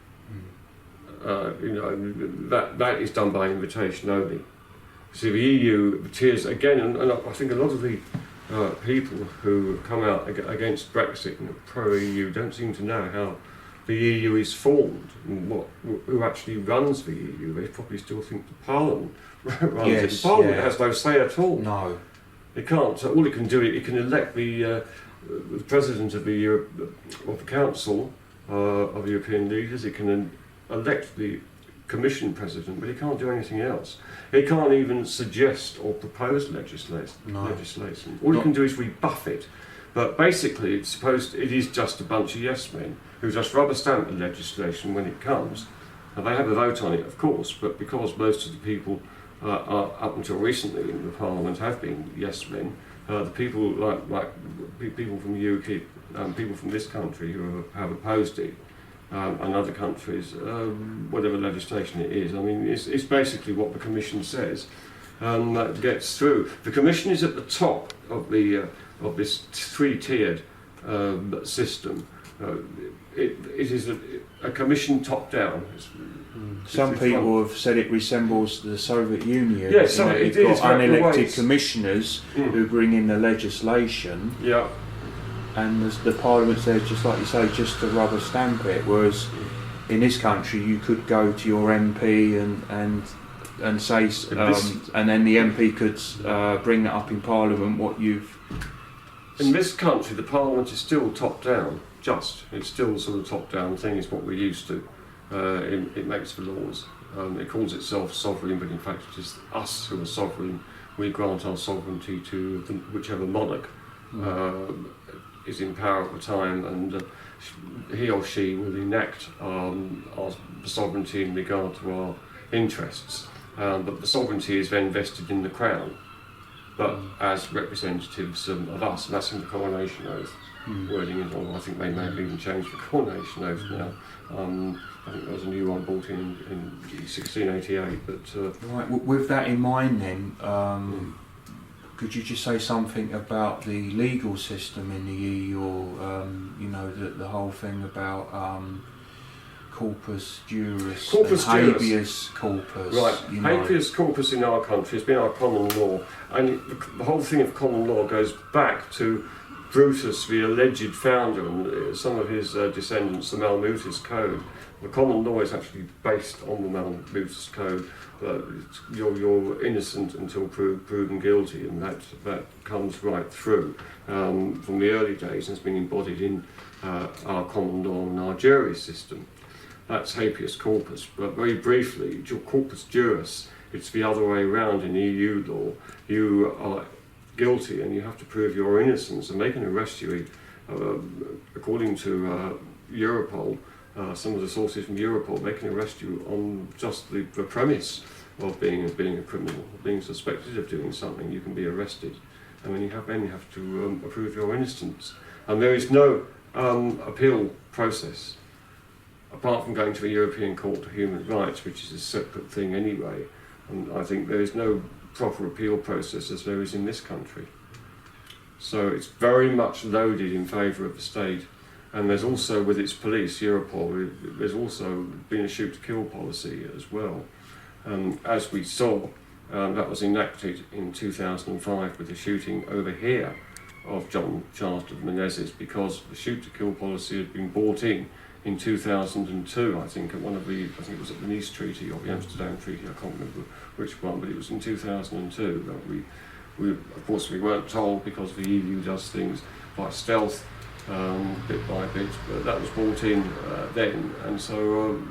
Speaker 2: That is done by invitation only. So the EU tiers again, and I think a lot of the people who come out against Brexit and pro-EU don't seem to know how the EU is formed and who actually runs the EU. They probably still think the Parliament runs it. The Parliament has no say at all.
Speaker 1: No.
Speaker 2: It can't. All it can do, it can elect the president of the Council of European leaders. It can elect the Commission president, but it can't do anything else. It can't even suggest or propose legislation. All it can do is rebuff it. But basically, it is just a bunch of yes men who just rubber stamp the legislation when it comes. And they have a vote on it, of course, but because most of the people up until recently in the Parliament have been yes men, the people like people from the UK, people from this country who have opposed it, and other countries, whatever legislation it is. I mean, it's basically what the Commission says that gets through. The Commission is at the top of this three-tiered system, It is a commission top down.
Speaker 1: Some people have said it resembles the Soviet Union.
Speaker 2: Yeah, so
Speaker 1: you've got unelected commissioners who bring in the legislation.
Speaker 2: Yeah.
Speaker 1: And the Parliament's there, just like you say, just to rubber stamp it. Whereas in this country, you could go to your MP and say, and then the MP could bring that up in Parliament. What you've
Speaker 2: in this country, the Parliament is still top down. It's still sort of top down thing. Is what we're used to. It makes the laws. It calls itself sovereign, but in fact, it is us who are sovereign. We grant our sovereignty to whichever monarch is in power at the time, and he or she will enact our sovereignty in regard to our interests. But the sovereignty is then vested in the Crown, but as representatives of us, and that's in the coronation oath. Wording is, I think they may have even changed the coronation oath now. I think there was a new one brought in 1688. But
Speaker 1: right, with that in mind, then, could you just say something about the legal system in the EU, or the whole thing about corpus juris, habeas corpus?
Speaker 2: Right, habeas corpus in our country has been our common law, and the whole thing of common law goes back to Brutus, the alleged founder, and some of his descendants, the Malmutus Code. The common law is actually based on the Malmutus Code. You're innocent until proven guilty, and that comes right through from the early days and has been embodied in our common law and our jury system. That's habeas corpus. But very briefly, corpus juris, it's the other way around in EU law. You are guilty and you have to prove your innocence, and they can arrest you according to Europol. Some of the sources from Europol, they can arrest you on just the premise of being a criminal, being suspected of doing something. You can be arrested, and then you have to prove your innocence. And there is no appeal process apart from going to the European Court of Human Rights, which is a separate thing anyway. And I think there is no proper appeal process as there is in this country. So it's very much loaded in favour of the state. And there's also, with its police, Europol, there's also been a shoot-to-kill policy as well. As we saw, that was enacted in 2005 with the shooting over here of John Charles de Menezes, because the shoot-to-kill policy had been brought in 2002, I think, I think it was at the Nice Treaty or the Amsterdam Treaty, I can't remember which one, but it was in 2002. We of course, we weren't told, because the EU does things by stealth, bit by bit, but that was brought in then, and so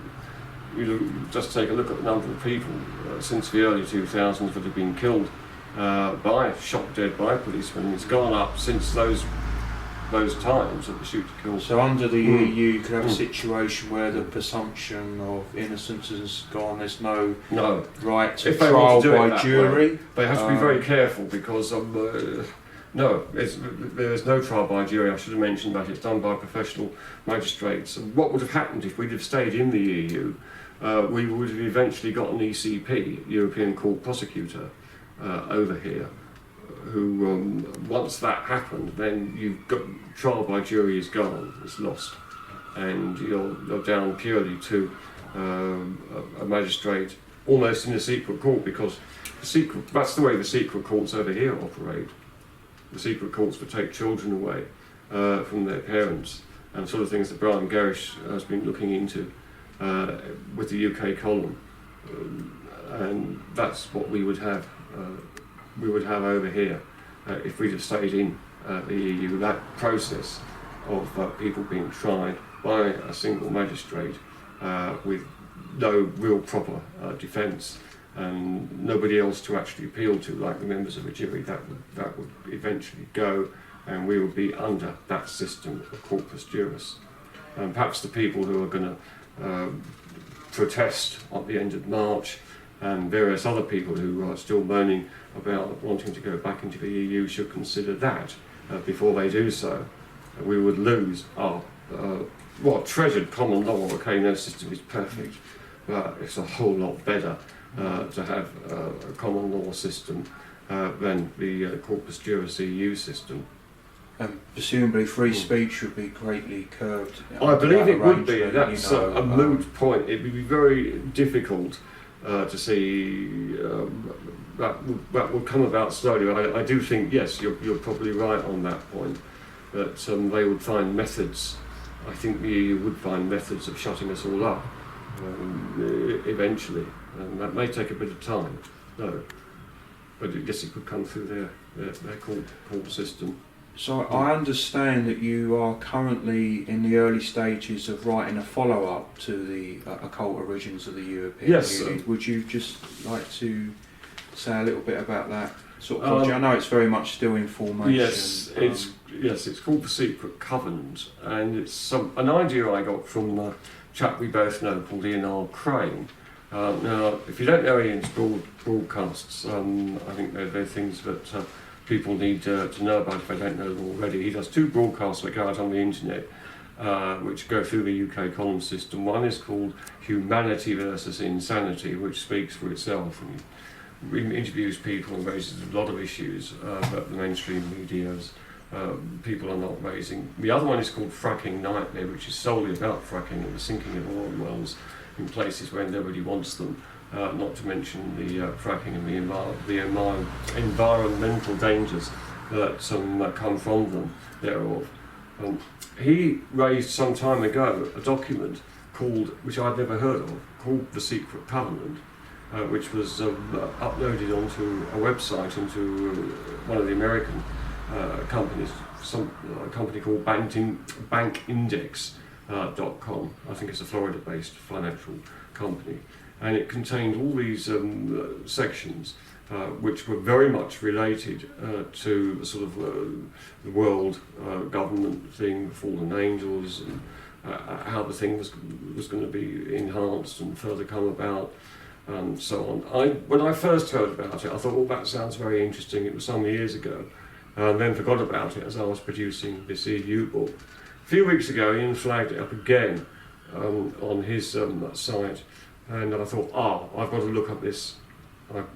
Speaker 2: just take a look at the number of people since the early 2000s that have been killed shot dead by policemen. It's gone up since those times of the shoot-to-kill.
Speaker 1: So under the EU, you could have a situation where the presumption of innocence is gone. There's no right to trial by jury.
Speaker 2: They have to be very careful, because there is no trial by jury. I should have mentioned that. It's done by professional magistrates. And what would have happened if we'd have stayed in the EU? We would have eventually got an ECP, European Court Prosecutor, over here, who, once that happened, then you've got trial by jury is gone, it's lost, and you're down purely to a magistrate, almost in a secret court, because that's the way the secret courts over here operate. The secret courts would take children away from their parents, and sort of things that Brian Gerrish has been looking into with the UK column, and that's what we would have. We would have over here if we'd have stayed in the EU. That process of people being tried by a single magistrate with no real proper defence and nobody else to actually appeal to, like the members of a jury, that would eventually go, and we would be under that system of corpus juris. And perhaps the people who are going to protest at the end of March, and various other people who are still moaning about wanting to go back into the EU, should consider that before they do so. We would lose our treasured common law. Okay, no system is perfect, but it's a whole lot better to have a common law system than the corpus juris EU system.
Speaker 1: presumably free speech would be greatly curbed.
Speaker 2: I believe it would be.
Speaker 1: arrangement,
Speaker 2: That's a moot point. It would be very difficult to see that would come about slowly. I do think, yes, you're probably right on that point, that they would find methods. I think the EU would find methods of shutting us all up eventually, and that may take a bit of time, though. But I guess it could come through their court system.
Speaker 1: So I understand that you are currently in the early stages of writing a follow-up to the Occult Origins of the European Union. Would you just like to say a little bit about that sort of project? I know it's very much still in formation.
Speaker 2: Yes, it's called The Secret Covenant, and it's an idea I got from a chap we both know called Ian R. Crane. Now, if you don't know Ian's broadcasts, I think they're things that people need to know about if they don't know them already. He does 2 broadcasts that go out on the internet, which go through the UK column system. One is called Humanity versus Insanity, which speaks for itself and interviews people and raises a lot of issues that the mainstream media's people are not raising. The other one is called Fracking Nightmare, which is solely about fracking and the sinking of oil wells in places where nobody wants them. Not to mention the fracking and the environmental dangers that come from them thereof. He raised some time ago a document which I'd never heard of, called The Secret Covenant, which was uploaded onto a website into one of the American companies, a company called bankindex.com. I think it's a Florida-based financial company. And it contained all these sections which were very much related to the sort of the world government thing, the fallen angels, and how the thing was going to be enhanced and further come about, and so on. When I first heard about it, I thought, that sounds very interesting. It was some years ago, and then forgot about it as I was producing this EU book. A few weeks ago, Ian flagged it up again on his site. And I thought, I've got to look up this,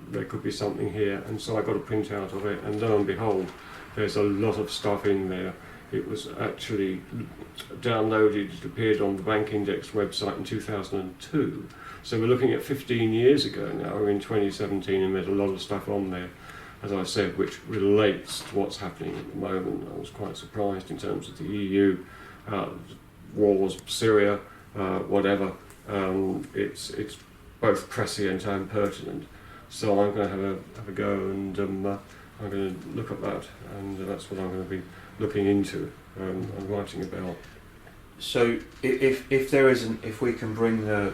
Speaker 2: there could be something here, and so I got a printout of it, and lo and behold, there's a lot of stuff in there. It was actually downloaded, it appeared on the Bank Index website in 2002, so we're looking at 15 years ago now. We're in 2017, and there's a lot of stuff on there, as I said, which relates to what's happening at the moment. I was quite surprised in terms of the EU, wars, Syria, whatever. It's both prescient and pertinent, so I'm going to have a go, and I'm going to look at that, and that's what I'm going to be looking into and writing about.
Speaker 1: So if we can bring the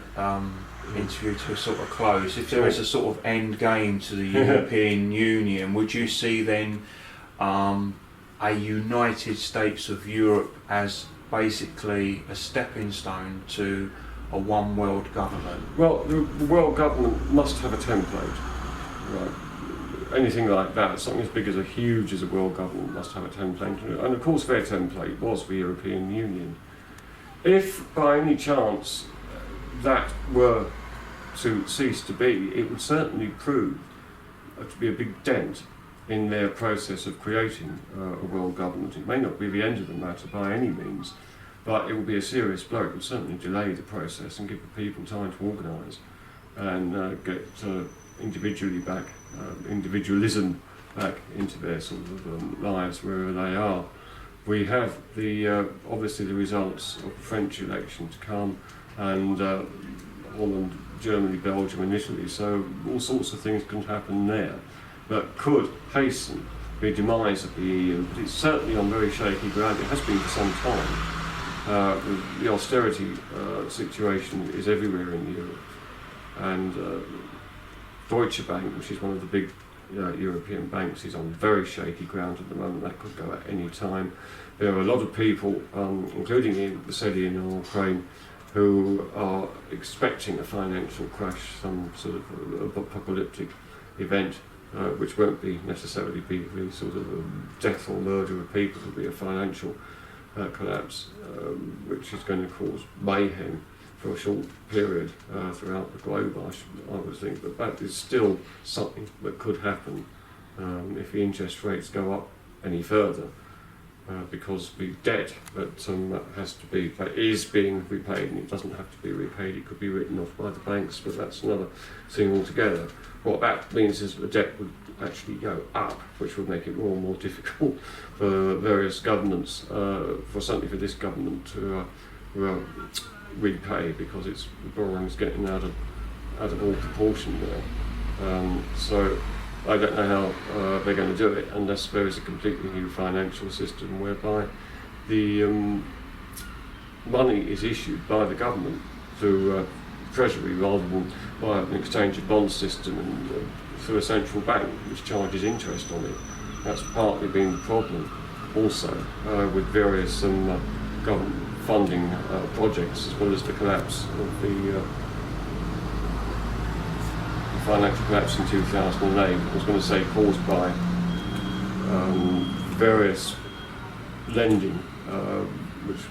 Speaker 1: interview to a sort of close, if there is a sort of end game to the European Union, would you see then a United States of Europe as basically a stepping stone to a one world government?
Speaker 2: Well, the world government must have a template, right? Anything like that, something as big as huge as a world government must have a template, and of course their template was the European Union. If by any chance that were to cease to be, it would certainly prove to be a big dent in their process of creating a world government. It may not be the end of the matter by any means, but it will be a serious blow. It will certainly delay the process and give the people time to organise and get individualism back into their sort of lives wherever they are. We have obviously the results of the French election to come, and Holland, Germany, Belgium and Italy, so all sorts of things can happen there that could hasten the demise of the EU, but it's certainly on very shaky ground. It has been for some time. The austerity situation is everywhere in Europe, and Deutsche Bank, which is one of the big European banks, is on very shaky ground at the moment. That could go at any time. There are a lot of people, including Ian R. Crane, who are expecting a financial crash, some sort of apocalyptic event, which won't necessarily be the sort of death or murder of people. It'll be a financial collapse, which is going to cause mayhem for a short period throughout the globe, I would think. But that is still something that could happen if the interest rates go up any further. because the debt that is being repaid, and it doesn't have to be repaid, it could be written off by the banks, but that's another thing altogether. What that means is the debt would actually go up, which would make it more and more difficult for various governments, certainly for this government to repay, because its borrowing is getting out of all proportion now. So I don't know how they're going to do it unless there is a completely new financial system whereby the money is issued by the government through Treasury rather than by an exchange of bond system and through a central bank which charges interest on it. That's partly been the problem also with various government funding projects, as well as the collapse of the financial collapse in 2008. I was going to say caused by various lending, which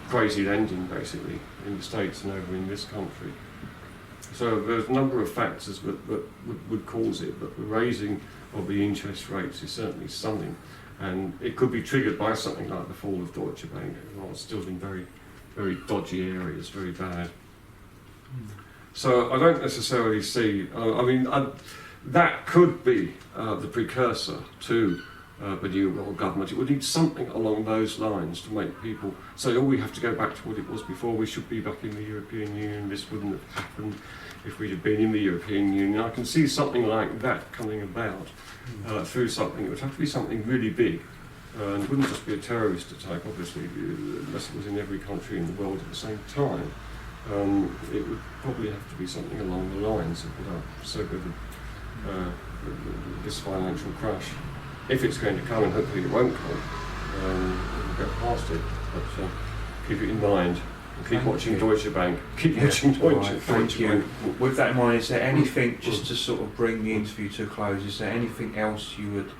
Speaker 2: crazy lending basically in the States and over in this country. So there's a number of factors that would cause it, but the raising of the interest rates is certainly something, and it could be triggered by something like the fall of Deutsche Bank. Well, it's still in very, very dodgy areas, very bad. So I don't necessarily see, that could be the precursor to the new world government. It would need something along those lines to make people say, oh, we have to go back to what it was before, we should be back in the European Union, this wouldn't have happened if we'd have been in the European Union. I can see something like that coming about through something. It would have to be something really big. And it wouldn't just be a terrorist attack, obviously, unless it was in every country in the world at the same time. It would probably have to be something along the lines of what I said with this financial crash. If it's going to come, and hopefully it won't come, we'll get past it. But keep it in mind. And keep watching Deutsche Bank. Keep watching Deutsche Bank.
Speaker 1: With that in mind, is there anything, just to sort of bring the interview to a close, is there anything else you would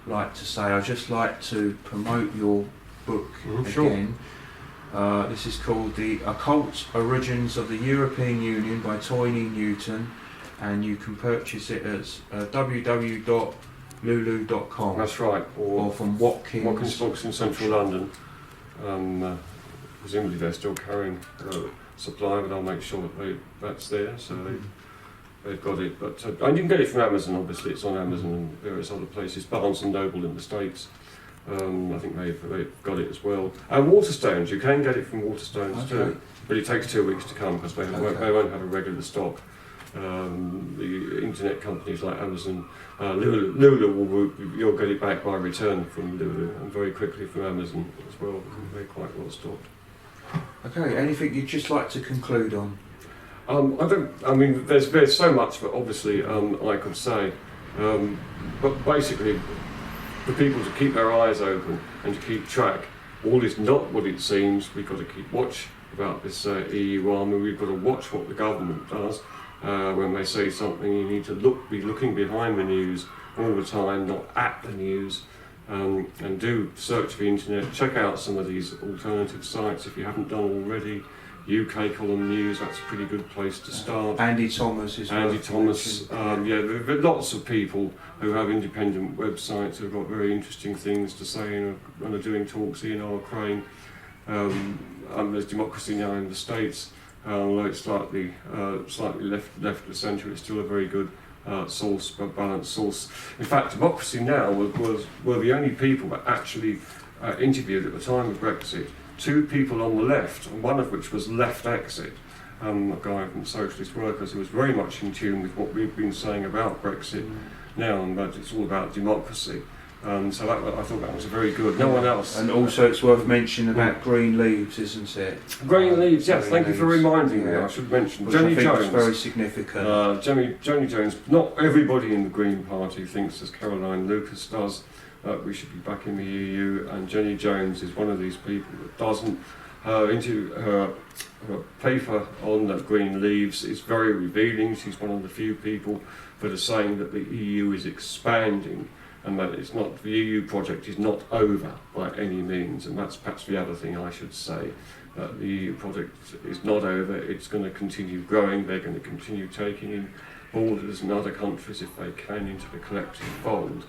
Speaker 1: like to say? I'd just like to promote your book again. Sure. This is called The Occult Origins of the European Union by Toyne Newton, and you can purchase it at www.lulu.com.
Speaker 2: That's right.
Speaker 1: Or from Watkins
Speaker 2: Books in central London. Presumably they're still carrying supply, but I'll make sure that that's there, so they've got it. But and you can get it from Amazon, obviously. It's on Amazon and various other places. Barnes & Noble in the States. I think they've got it as well. And Waterstones, you can get it from Waterstones too, but it takes 2 weeks to come because they won't have a regular stock. The internet companies like Amazon, Lulu you'll get it back by return from Lulu, and very quickly from Amazon as well. They're quite well stocked.
Speaker 1: Okay, anything you'd just like to conclude on?
Speaker 2: There's so much that obviously I could say, but basically, for people to keep their eyes open and to keep track, all is not what it seems. We've got to keep watch about this EU army. We've got to watch what the government does. When they say something, you need to be looking behind the news all the time, not at the news, and do search the internet. Check out some of these alternative sites if you haven't done already. UK Column News, that's a pretty good place to start.
Speaker 1: Andy Thomas is
Speaker 2: Andy Thomas, there are lots of people who have independent websites who've got very interesting things to say and are doing talks. Ian R. Crane, there's Democracy Now! In the States, although it's slightly left of centre, it's still a very good source, a balanced source. In fact, Democracy Now! were the only people that actually interviewed at the time of Brexit 2 people on the left, and one of which was Left Exit, a guy from Socialist Workers who was very much in tune with what we've been saying about Brexit now, and that it's all about democracy. So I thought that was very good. No one else.
Speaker 1: And also it's worth mentioning about Green Leaves, isn't it?
Speaker 2: Green Leaves, yes. Thank you for reminding me. I should mention Jenny Jones.
Speaker 1: Which very significant.
Speaker 2: Jenny Jones. Not everybody in the Green Party thinks as Caroline Lucas does. We should be back in the EU, and Jenny Jones is one of these people that doesn't. Her paper on the Green Leaves is very revealing. She's one of the few people that are saying that the EU is expanding, and that the EU project is not over by any means, and that's perhaps the other thing I should say. The EU project is not over, it's going to continue growing, they're going to continue taking in borders and other countries if they can into the collective fold.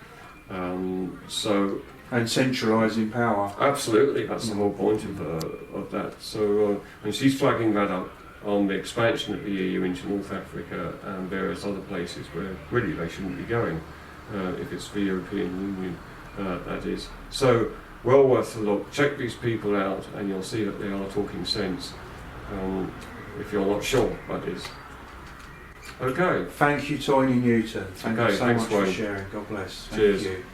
Speaker 1: And centralising power.
Speaker 2: Absolutely, that's the whole point of that. So, and she's flagging that up on the expansion of the EU into North Africa and various other places where really they shouldn't be going, if it's the European Union, that is. So, well worth a look. Check these people out and you'll see that they are talking sense, if you're not sure, that is. Okay.
Speaker 1: Thank you, Toyne Newton. Thank you so
Speaker 2: thanks,
Speaker 1: much for
Speaker 2: Wayne.
Speaker 1: sharing. God bless. Thank
Speaker 2: Cheers.
Speaker 1: you.